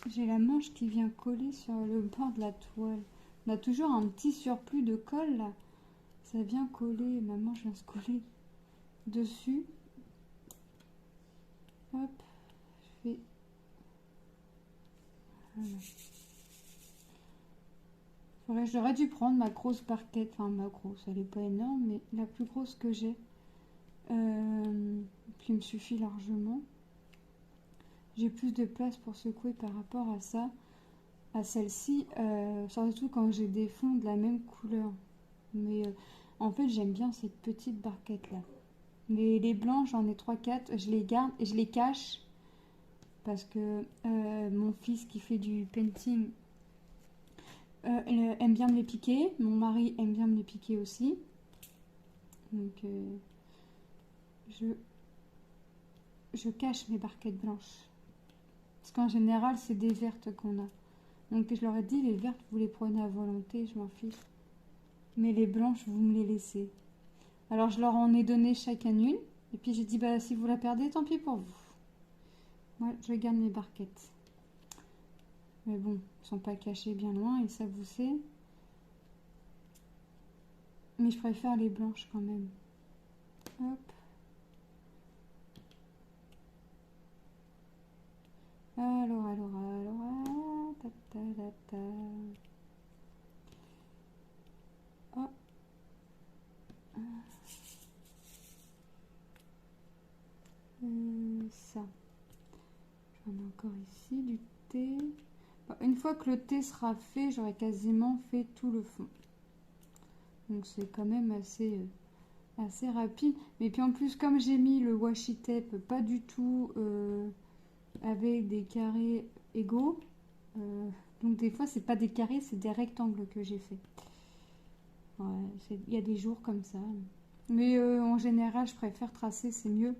j'ai la manche qui vient coller sur le bord de la toile. On a toujours un petit surplus de colle là. Ça vient coller. Ma manche vient se coller dessus. Hop. Je fais... Voilà. J'aurais dû prendre ma grosse barquette. Enfin, ma grosse. Elle n'est pas énorme, mais la plus grosse que j'ai. Qui me suffit largement. J'ai plus de place pour secouer par rapport à ça, à celle-ci, surtout quand j'ai des fonds de la même couleur. Mais en fait, j'aime bien cette petite barquette là. Mais les blancs, j'en ai 3-4, je les garde et je les cache parce que mon fils qui fait du painting aime bien me les piquer. Mon mari aime bien me les piquer aussi. Donc je cache mes barquettes blanches. Parce qu'en général, c'est des vertes qu'on a. Donc je leur ai dit, les vertes, vous les prenez à volonté, je m'en fiche. Mais les blanches, vous me les laissez. Alors je leur en ai donné chacun une. Et puis j'ai dit, bah si vous la perdez, tant pis pour vous. Moi, je garde mes barquettes. Mais bon, elles sont pas cachées bien loin, et ça vous sait. Mais je préfère les blanches quand même. Hop. Alors, ta, ta, ta, ta. Oh. Ça. J'en ai encore ici du thé. Bon, une fois que le thé sera fait, j'aurai quasiment fait tout le fond. Donc c'est quand même assez rapide. Mais puis en plus, comme j'ai mis le washi tape pas du tout avec des carrés égaux, donc des fois c'est pas des carrés, c'est des rectangles que j'ai fait. Ouais, il y a des jours comme ça. Mais en général, je préfère tracer, c'est mieux.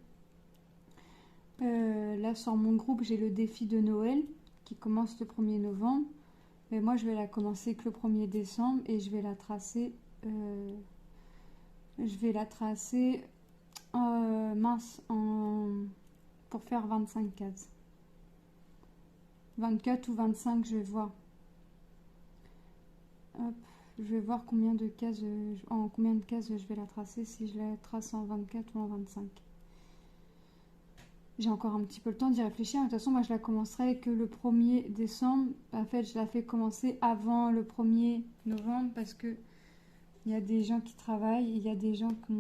Là, sur mon groupe, j'ai le défi de Noël qui commence le 1er novembre. Mais moi, je vais la commencer que le 1er décembre et je vais la tracer. Mince pour faire 25 cases. 24 ou 25, je vais voir. Hop, je vais voir combien de cases, en combien de cases je vais la tracer, si je la trace en 24 ou en 25. J'ai encore un petit peu le temps d'y réfléchir. De toute façon, moi, je la commencerai que le 1er décembre. En fait, je la fais commencer avant le 1er novembre parce que il y a des gens qui travaillent. Il y a des gens qui,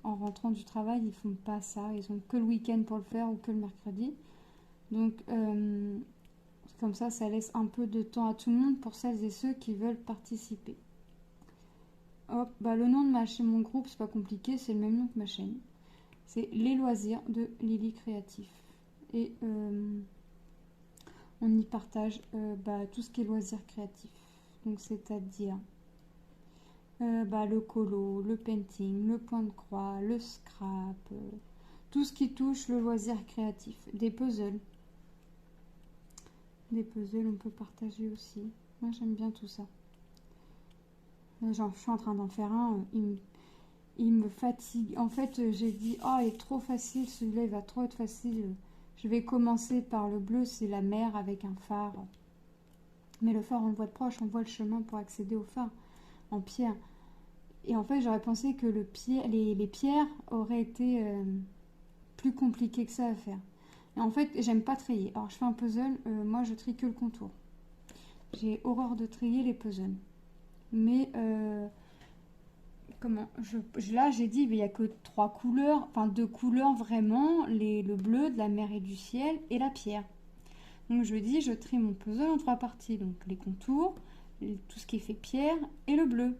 en rentrant du travail, ils font pas ça. Ils ont que le week-end pour le faire ou que le mercredi. Donc, comme ça laisse un peu de temps à tout le monde pour celles et ceux qui veulent participer. Hop, bah, le nom de mon groupe, c'est pas compliqué. C'est le même nom que ma chaîne. C'est les loisirs de Lily Créatif. Et on y partage tout ce qui est loisirs créatifs. Donc c'est-à-dire le colo, le painting, le point de croix, le scrap, tout ce qui touche le loisir créatif. Des puzzles. Des puzzles, on peut partager aussi. Moi j'aime bien tout ça. Genre, je suis en train d'en faire un. Il me fatigue. En fait, j'ai dit, oh, il est trop facile, celui-là, il va trop être facile. Je vais commencer par le bleu, c'est la mer avec un phare. Mais le phare, on le voit de proche, on voit le chemin pour accéder au phare en pierre. Et en fait, j'aurais pensé que les pierres auraient été plus compliquées que ça à faire. Et en fait, j'aime pas trier. Alors, je fais un puzzle, moi, je trie que le contour. J'ai horreur de trier les puzzles. Mais... là j'ai dit il n'y a que 3 couleurs, enfin 2 couleurs vraiment, le bleu de la mer et du ciel et la pierre. Donc je dis je trie mon puzzle en 3 parties, donc les contours, tout ce qui est fait pierre et le bleu.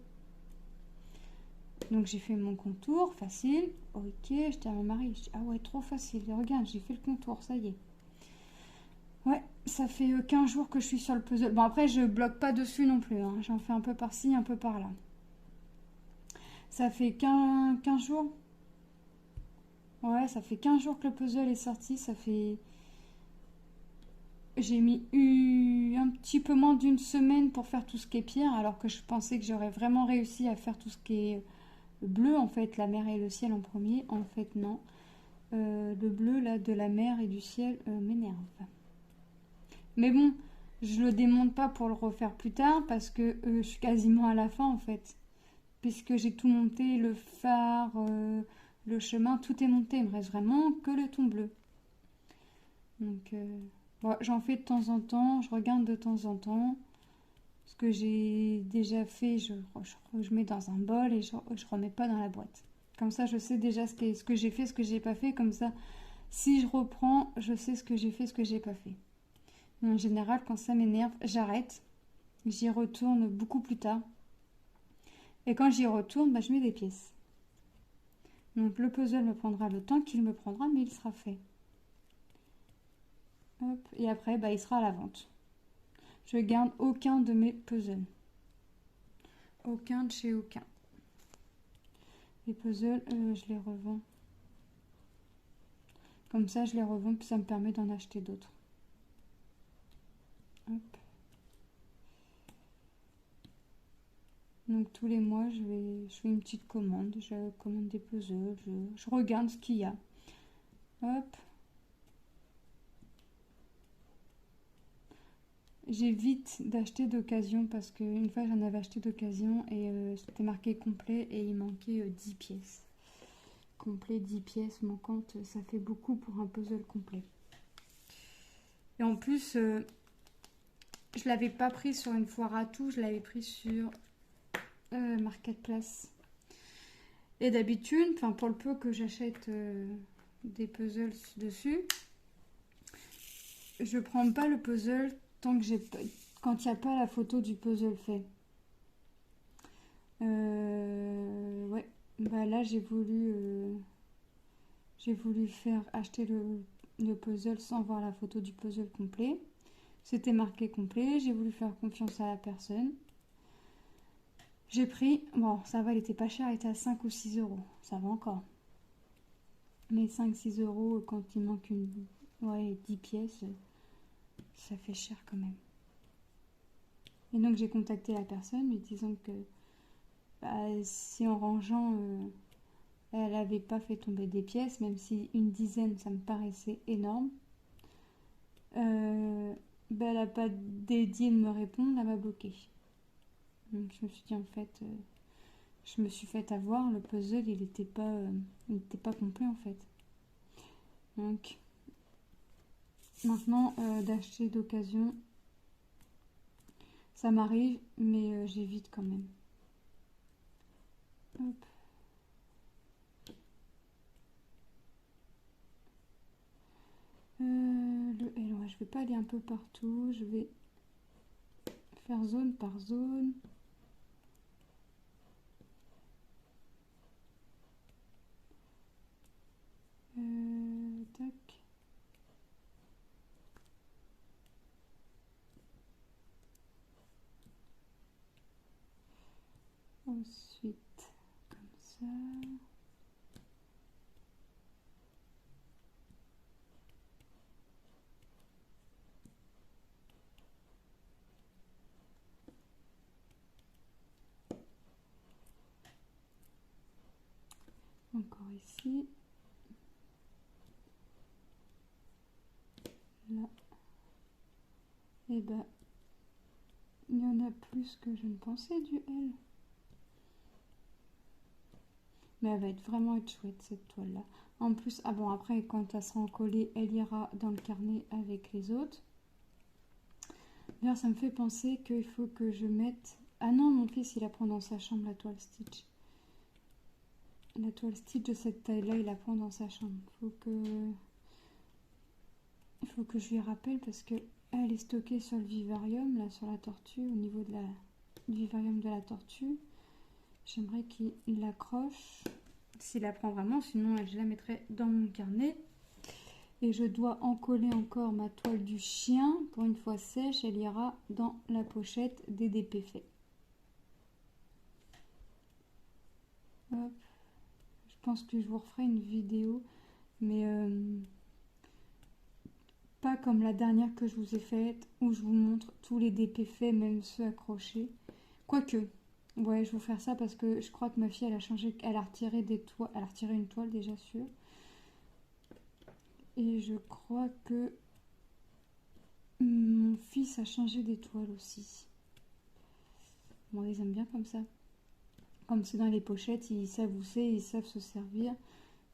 Donc j'ai fait mon contour, facile, ok, je dis à mon mari, je dis, ah ouais trop facile, regarde j'ai fait le contour, ça y est. Ouais, ça fait 15 jours que je suis sur le puzzle. Bon après je bloque pas dessus non plus, hein. J'en fais un peu par-ci, un peu par-là. Ça fait 15 jours. Ouais, ça fait 15 jours que le puzzle est sorti. Ça fait... J'ai mis un petit peu moins d'une semaine pour faire tout ce qui est pierre, alors que je pensais que j'aurais vraiment réussi à faire tout ce qui est bleu, en fait, la mer et le ciel en premier. En fait, non. le bleu là de la mer et du ciel m'énerve. Mais bon, je le démonte pas pour le refaire plus tard parce que je suis quasiment à la fin en fait. Puisque j'ai tout monté, le phare, le chemin, tout est monté. Il me reste vraiment que le ton bleu. Donc bon, j'en fais de temps en temps, je regarde de temps en temps. Ce que j'ai déjà fait, je mets dans un bol et je remets pas dans la boîte. Comme ça, je sais déjà ce que j'ai fait, ce que j'ai pas fait. Comme ça, si je reprends, je sais ce que j'ai fait, ce que j'ai pas fait. Mais en général, quand ça m'énerve, j'arrête. J'y retourne beaucoup plus tard. Et quand j'y retourne, bah, je mets des pièces. Donc le puzzle me prendra le temps qu'il me prendra, mais il sera fait. Hop. Et après, bah, il sera à la vente. Je garde aucun de mes puzzles. Aucun de chez aucun. Les puzzles, je les revends. Comme ça, je les revends, puis ça me permet d'en acheter d'autres. Hop. Donc tous les mois, je fais une petite commande. Je commande des puzzles. Je regarde ce qu'il y a. Hop. J'évite d'acheter d'occasion parce qu'une fois j'en avais acheté d'occasion et c'était marqué complet et il manquait 10 pièces. Complet 10 pièces manquantes, ça fait beaucoup pour un puzzle complet. Et en plus, je l'avais pas pris sur une foire à tout, je l'avais pris sur Marketplace. Et d'habitude, enfin pour le peu que j'achète des puzzles dessus, je prends pas le puzzle tant que quand il n'y a pas la photo du puzzle fait. Ouais, bah là j'ai voulu faire acheter le puzzle sans voir la photo du puzzle complet. C'était marqué complet, j'ai voulu faire confiance à la personne. J'ai pris, bon ça va, il était pas cher, il était à 5 ou 6 euros, ça va encore. Mais 5-6 euros quand il manque 10 pièces, ça fait cher quand même. Et donc j'ai contacté la personne lui disant que bah, si en rangeant elle n'avait pas fait tomber des pièces, même si une dizaine ça me paraissait énorme, bah, elle n'a pas dédié de me répondre, elle m'a bloqué. Donc je me suis dit en fait, je me suis fait avoir, le puzzle il n'était pas complet en fait. Donc maintenant d'acheter d'occasion, ça m'arrive, mais j'évite quand même. Hop. Le L, ouais, je vais pas aller un peu partout, je vais faire zone par zone. Tac. Ensuite, comme ça. Encore ici. Là. Et ben, il y en a plus que je ne pensais du L. Mais elle va vraiment être chouette cette toile là. En plus, ah bon, après quand elle sera encollée, elle ira dans le carnet avec les autres. D'ailleurs, ça me fait penser qu'il faut que je mette... Ah non, mon fils il la prend dans sa chambre, la toile Stitch. La toile Stitch de cette taille là, il la prend dans sa chambre. Il faut que je lui rappelle parce que elle est stockée sur le vivarium, là sur la tortue, au niveau du vivarium de la tortue. J'aimerais qu'il l'accroche s'il la prend vraiment, sinon je la mettrai dans mon carnet. Et je dois encoller encore ma toile du chien. Pour une fois sèche, elle ira dans la pochette des DP faits. Hop. Je pense que je vous referai une vidéo, mais pas comme la dernière que je vous ai faite, où je vous montre tous les DP faits, même ceux accrochés. Quoique, ouais, je vais vous faire ça parce que je crois que ma fille, elle a retiré des toiles, elle a retiré une toile déjà sûre. Et je crois que mon fils a changé d'étoile aussi. Bon, ils aiment bien comme ça. Comme c'est dans les pochettes, ils savent où c'est, ils savent se servir.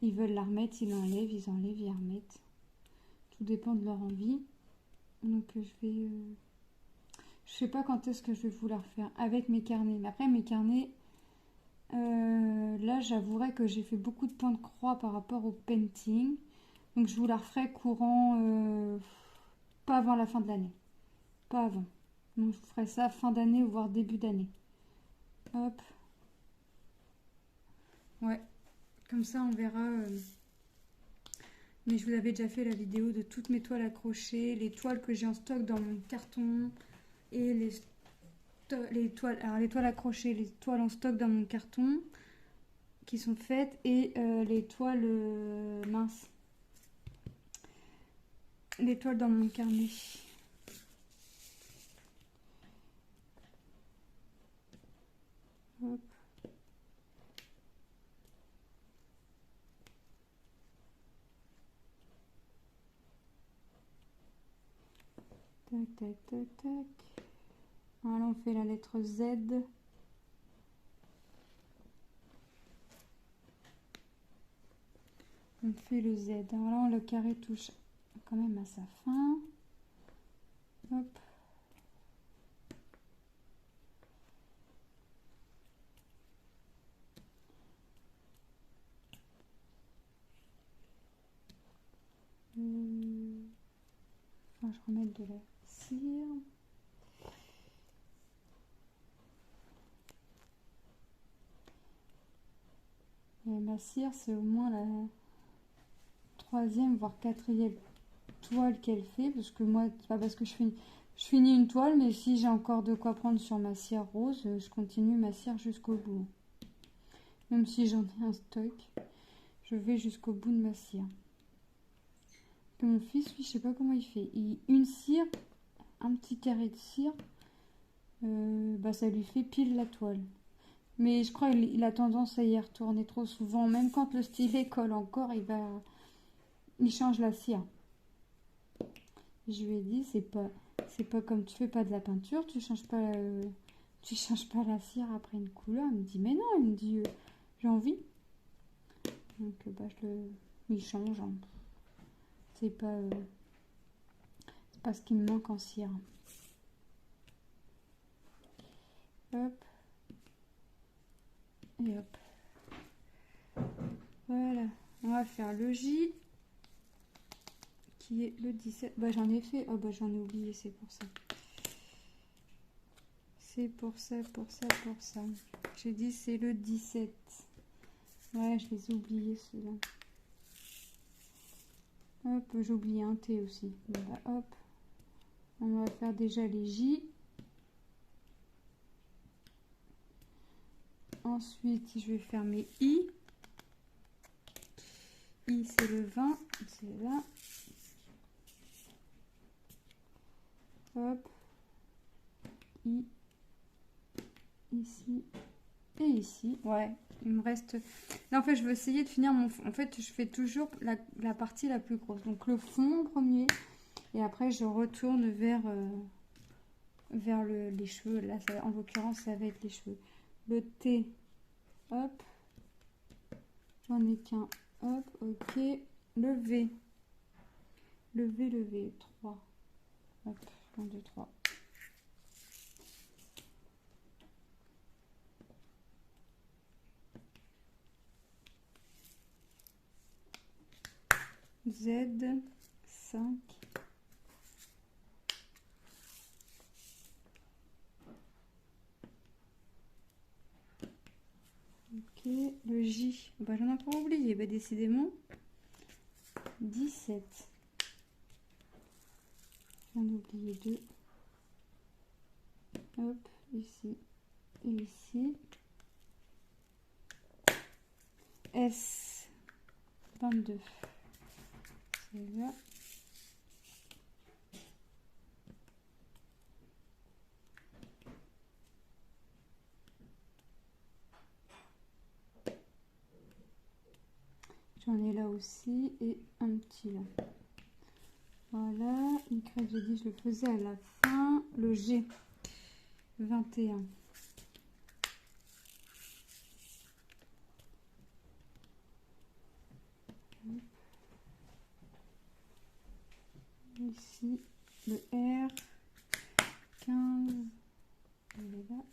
Ils veulent la remettre, ils l'enlèvent, ils enlèvent, ils remettent. Tout dépend de leur envie. Donc je sais pas quand est-ce que je vais vouloir faire avec mes carnets. Mais après mes carnets, là j'avouerai que j'ai fait beaucoup de points de croix par rapport au painting. Donc je vous la referai courant, pas avant la fin de l'année. Pas avant. Donc je vous ferai ça fin d'année ou voire début d'année. Hop. Ouais. Comme ça on verra. Mais je vous avais déjà fait la vidéo de toutes mes toiles accrochées, les toiles que j'ai en stock dans mon carton et les toiles, alors les toiles accrochées, les toiles en stock dans mon carton qui sont faites et les toiles minces, les toiles dans mon carnet. Hop. Tac, tac, tac, tac. Voilà, on fait la lettre Z. On fait le Z. Alors là, le carré touche quand même à sa fin. Hop. Enfin, je remets de la cire. Et ma cire, c'est au moins la troisième, voire quatrième toile qu'elle fait. Parce que moi, c'est pas parce que je finis une toile, mais si j'ai encore de quoi prendre sur ma cire rose, je continue ma cire jusqu'au bout. Même si j'en ai un stock, je vais jusqu'au bout de ma cire. Que mon fils, lui, je sais pas comment il fait. Une cire, un petit carré de cire, bah ça lui fait pile la toile. Mais je crois qu'il a tendance à y retourner trop souvent. Même quand le stylet colle encore, il change la cire. Je lui ai dit, c'est pas comme tu fais pas de la peinture, tu changes pas la cire après une couleur. Il me dit, mais non, il me dit, j'ai envie. Donc bah il change. Hein. C'est pas ce qui me manque en cire. Hop. Et hop. Voilà. On va faire le J. Qui est le 17. Bah j'en ai fait. Oh bah j'en ai oublié, c'est pour ça. C'est pour ça. J'ai dit c'est le 17. Ouais, je les ai oubliés ceux-là. Hop, j'ai oublié un T aussi. Bon, bah, hop. On va faire déjà les J. Ensuite, je vais faire mes I. I, c'est le 20. C'est là. Hop. I. Ici. Et ici. Ouais, il me reste... Là, en fait, je veux essayer de finir mon fond. En fait, je fais toujours la partie la plus grosse. Donc, le fond en premier. Et après, je retourne vers les cheveux. Là, en l'occurrence, ça va être les cheveux. Le T. Hop. J'en ai qu'un. Hop, ok. Le V. Le V. 3. Hop, 1, 2, 3. Z. 5. Ok, le J. Bah, j'en ai pas oublié, bah, décidément. 17. J'en ai oublié 2. Hop, ici et ici. S. 22. C'est là. J'en ai là aussi et un petit là. Voilà, Y, j'ai dit je le faisais à la fin. Le G, 21. Ici, le R, 15. Il est là.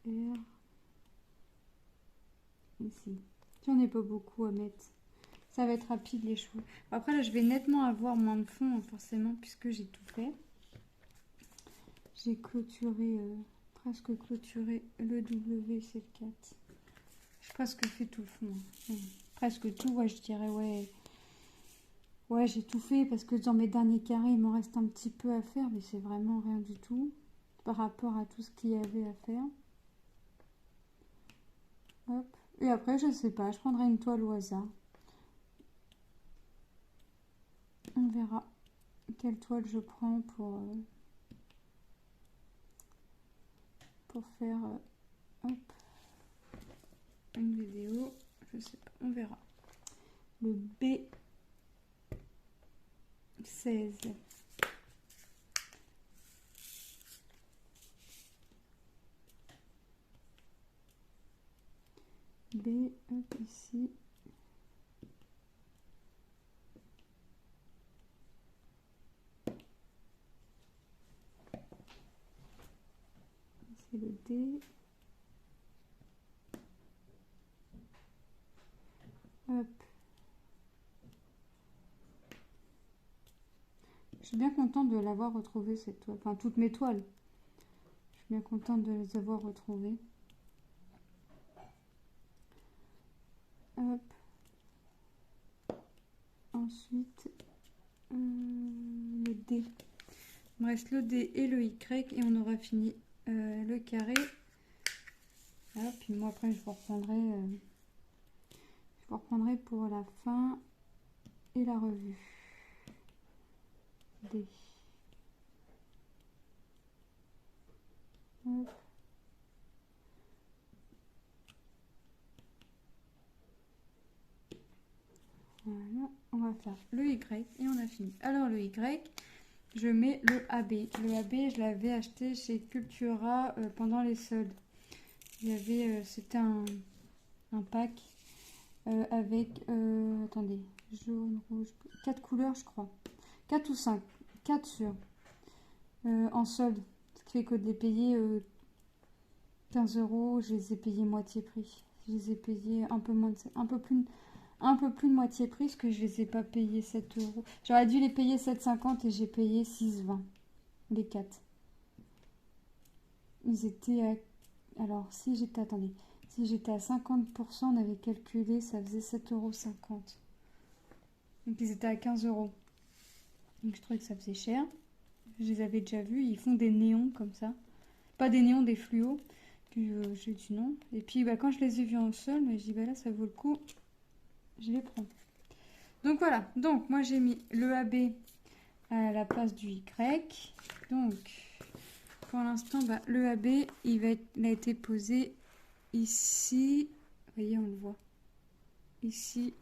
R. Ici. J'en ai pas beaucoup à mettre. Ça va être rapide les cheveux. Après là je vais nettement avoir moins de fond hein, forcément puisque j'ai tout fait. J'ai clôturé, presque clôturé le W, c'est le 4. J'ai presque fait tout le fond. Hein. Presque tout, ouais je dirais ouais. Ouais j'ai tout fait parce que dans mes derniers carrés il m'en reste un petit peu à faire mais c'est vraiment rien du tout par rapport à tout ce qu'il y avait à faire. Hop. Et après je sais pas, je prendrai une toile au hasard. On verra quelle toile je prends pour faire hop, une vidéo. Je sais pas, on verra. Le B16. B, hop, ici. C'est le D. Hop. Je suis bien contente de l'avoir retrouvée cette toile. Enfin, toutes mes toiles. Je suis bien contente de les avoir retrouvées. Hop. Ensuite, le D. Il me reste le D et le Y et on aura fini le carré. Hop, puis moi après je vous reprendrai pour la fin et la revue. D. Hop. Voilà, on va faire le Y et on a fini. Alors le Y, je mets le AB. Le AB, je l'avais acheté chez Cultura pendant les soldes. Il y avait, c'était un pack avec, attendez, jaune, rouge, 4 couleurs je crois. 4 ou 5, 4 sur en solde. Ce qui fait que de les payer 15 €, je les ai payés moitié prix. Je les ai payés un peu moins de, un peu plus de moitié prix parce que je les ai pas payés 7 €. J'aurais dû les payer 7,50 et j'ai payé 6,20 les 4. Ils étaient à... Alors si j'étais, attendez, si j'étais à 50%, on avait calculé, ça faisait 7,50 €. Donc ils étaient à 15 €. Donc je trouvais que ça faisait cher. Je les avais déjà vus, ils font des néons comme ça. Pas des néons, des fluos. Puis j'ai dit non. Et puis bah, quand je les ai vus en sol, je dis bah là ça vaut le coup. Je les prends. Donc voilà, donc moi j'ai mis le AB à la place du Y. Donc pour l'instant, bah, le AB il a été posé ici. Vous voyez, on le voit. Ici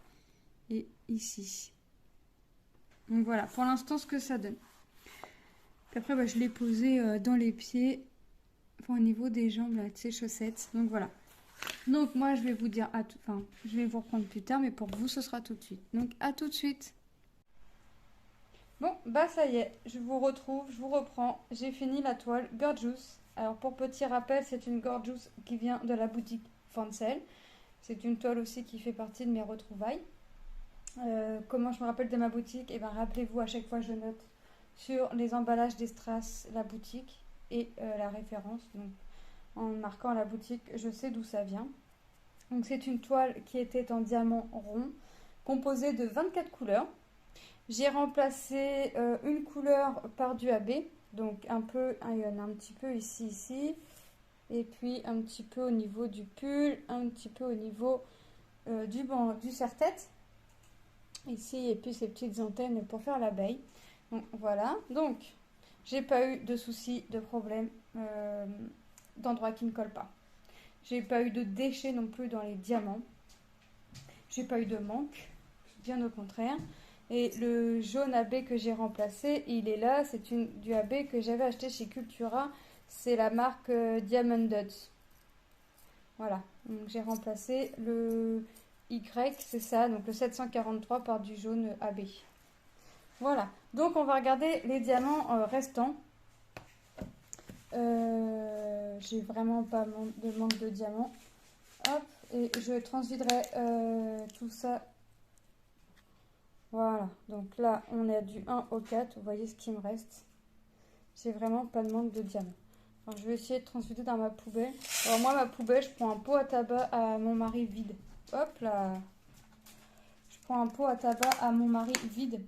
et ici. Donc voilà, pour l'instant ce que ça donne. Puis après, bah, je l'ai posé dans les pieds. Enfin, au niveau des jambes, là, de ces chaussettes. Donc voilà. Donc moi, je vais vous dire à tout... Enfin, je vais vous reprendre plus tard, mais pour vous, ce sera tout de suite. Donc à tout de suite. Bon, bah ça y est, je vous retrouve, je vous reprends. J'ai fini la toile Gorgeous. Alors pour petit rappel, c'est une Gorgeous qui vient de la boutique Fancel. C'est une toile aussi qui fait partie de mes retrouvailles. Comment je me rappelle de ma boutique? Et ben rappelez-vous, à chaque fois je note sur les emballages des strass la boutique et la référence. Donc en marquant la boutique, je sais d'où ça vient. Donc c'est une toile qui était en diamant rond, composée de 24 couleurs. J'ai remplacé une couleur par du AB, donc un peu, il y en a un petit peu ici, et puis un petit peu au niveau du pull, un petit peu au niveau du serre-tête, ici, et puis ces petites antennes pour faire l'abeille. Donc voilà, donc j'ai pas eu de soucis, de problèmes d'endroits qui ne collent pas. J'ai pas eu de déchets non plus dans les diamants. J'ai pas eu de manque, bien au contraire. Et le jaune AB que j'ai remplacé, il est là. C'est du AB que j'avais acheté chez Cultura. C'est la marque Diamond Dots. Voilà, donc j'ai remplacé le Y, c'est ça, donc le 743 par du jaune AB. Voilà, donc on va regarder les diamants restants. J'ai vraiment pas de manque de diamants. Hop, et je transviderai tout ça. Voilà, donc là on est du 1 au 4, vous voyez ce qui me reste. J'ai vraiment pas de manque de diamants. Alors, je vais essayer de transvider dans ma poubelle. Alors moi, ma poubelle, je prends un pot à tabac à mon mari vide. Hop là. Je prends un pot à tabac à mon mari vide.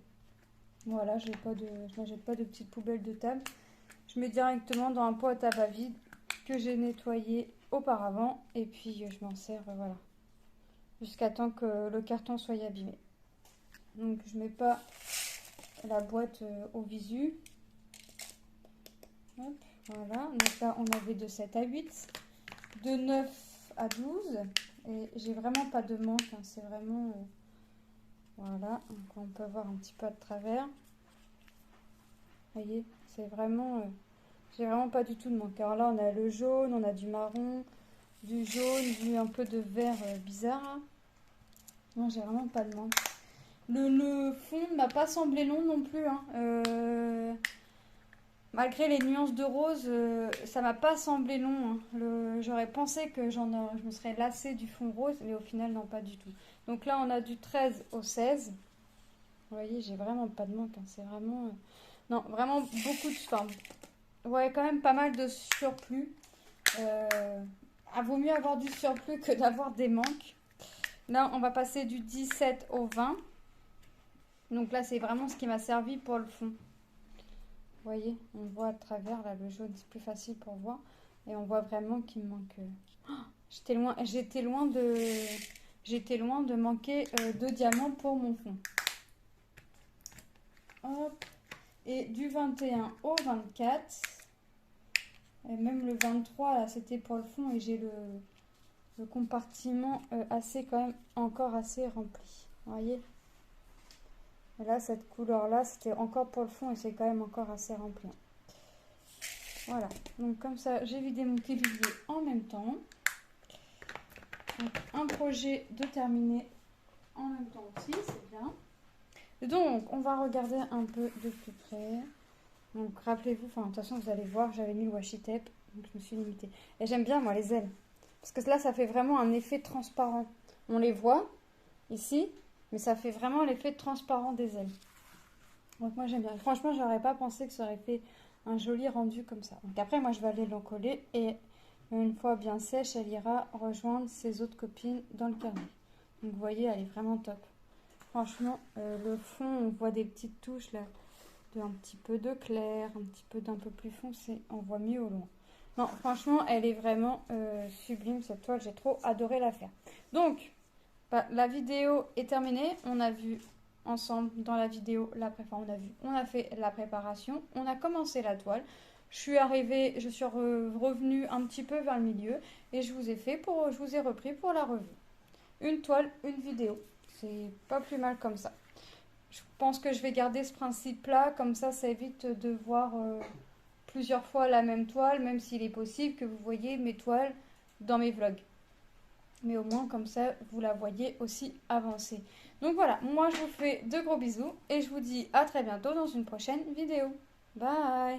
Voilà, je n'achète pas de petite poubelle de table. Je mets directement dans un pot à tabac vide que j'ai nettoyé auparavant. Et puis, je m'en sers, voilà. Jusqu'à temps que le carton soit abîmé. Donc, je mets pas la boîte au visu. Hop. Voilà, donc là on avait de 7 à 8, de 9 à 12, et j'ai vraiment pas de manque, hein, c'est vraiment, voilà, donc on peut voir un petit peu à travers, vous voyez, c'est vraiment, j'ai vraiment pas du tout de manque. Alors là on a le jaune, on a du marron, du jaune, un peu de vert bizarre, hein. Non, j'ai vraiment pas de manque. Le fond ne m'a pas semblé long non plus, hein. Malgré les nuances de rose, ça m'a pas semblé long, hein. J'aurais pensé que je me serais lassée du fond rose, mais au final, non, pas du tout. Donc là, on a du 13 au 16. Vous voyez, j'ai vraiment pas de manque, hein. C'est vraiment... non, vraiment beaucoup de... Enfin, ouais, quand même pas mal de surplus. Vaut mieux avoir du surplus que d'avoir des manques. Là, on va passer du 17 au 20. Donc là, c'est vraiment ce qui m'a servi pour le fond. Vous voyez, on voit à travers, là, le jaune, c'est plus facile pour voir. Et on voit vraiment qu'il me manque... Oh, j'étais loin de manquer de diamants pour mon fond. Hop. Et du 21 au 24, et même le 23, là, c'était pour le fond, et j'ai le compartiment assez, quand même, encore assez rempli. Vous voyez ? Et là, cette couleur-là, c'était encore pour le fond et c'est quand même encore assez rempli. Voilà. Donc, comme ça, j'ai vidé mon téléviseur en même temps. Donc, un projet de terminer en même temps aussi, c'est bien. Donc, on va regarder un peu de plus près. Donc, rappelez-vous, enfin, de toute façon, vous allez voir, j'avais mis le washi tape. Donc, je me suis limitée. Et j'aime bien, moi, les ailes. Parce que là, ça fait vraiment un effet transparent. On les voit ici. Mais ça fait vraiment l'effet transparent des ailes. Donc moi j'aime bien. Franchement, j'aurais pas pensé que ça aurait fait un joli rendu comme ça. Donc après, moi je vais aller l'encoller. Et une fois bien sèche, elle ira rejoindre ses autres copines dans le carnet. Donc vous voyez, elle est vraiment top. Franchement, le fond, on voit des petites touches là. Un petit peu de clair, un petit peu d'un peu plus foncé. On voit mieux au loin. Non, franchement, elle est vraiment sublime cette toile. J'ai trop adoré la faire. Donc... la vidéo est terminée. On a vu ensemble dans la vidéo on a fait la préparation. On a commencé la toile. Je suis revenue un petit peu vers le milieu et je vous ai repris pour la revue. Une toile, une vidéo. C'est pas plus mal comme ça. Je pense que je vais garder ce principe-là, comme ça évite de voir plusieurs fois la même toile, même s'il est possible que vous voyez mes toiles dans mes vlogs. Mais au moins, comme ça, vous la voyez aussi avancer. Donc voilà, moi je vous fais de gros bisous et je vous dis à très bientôt dans une prochaine vidéo. Bye!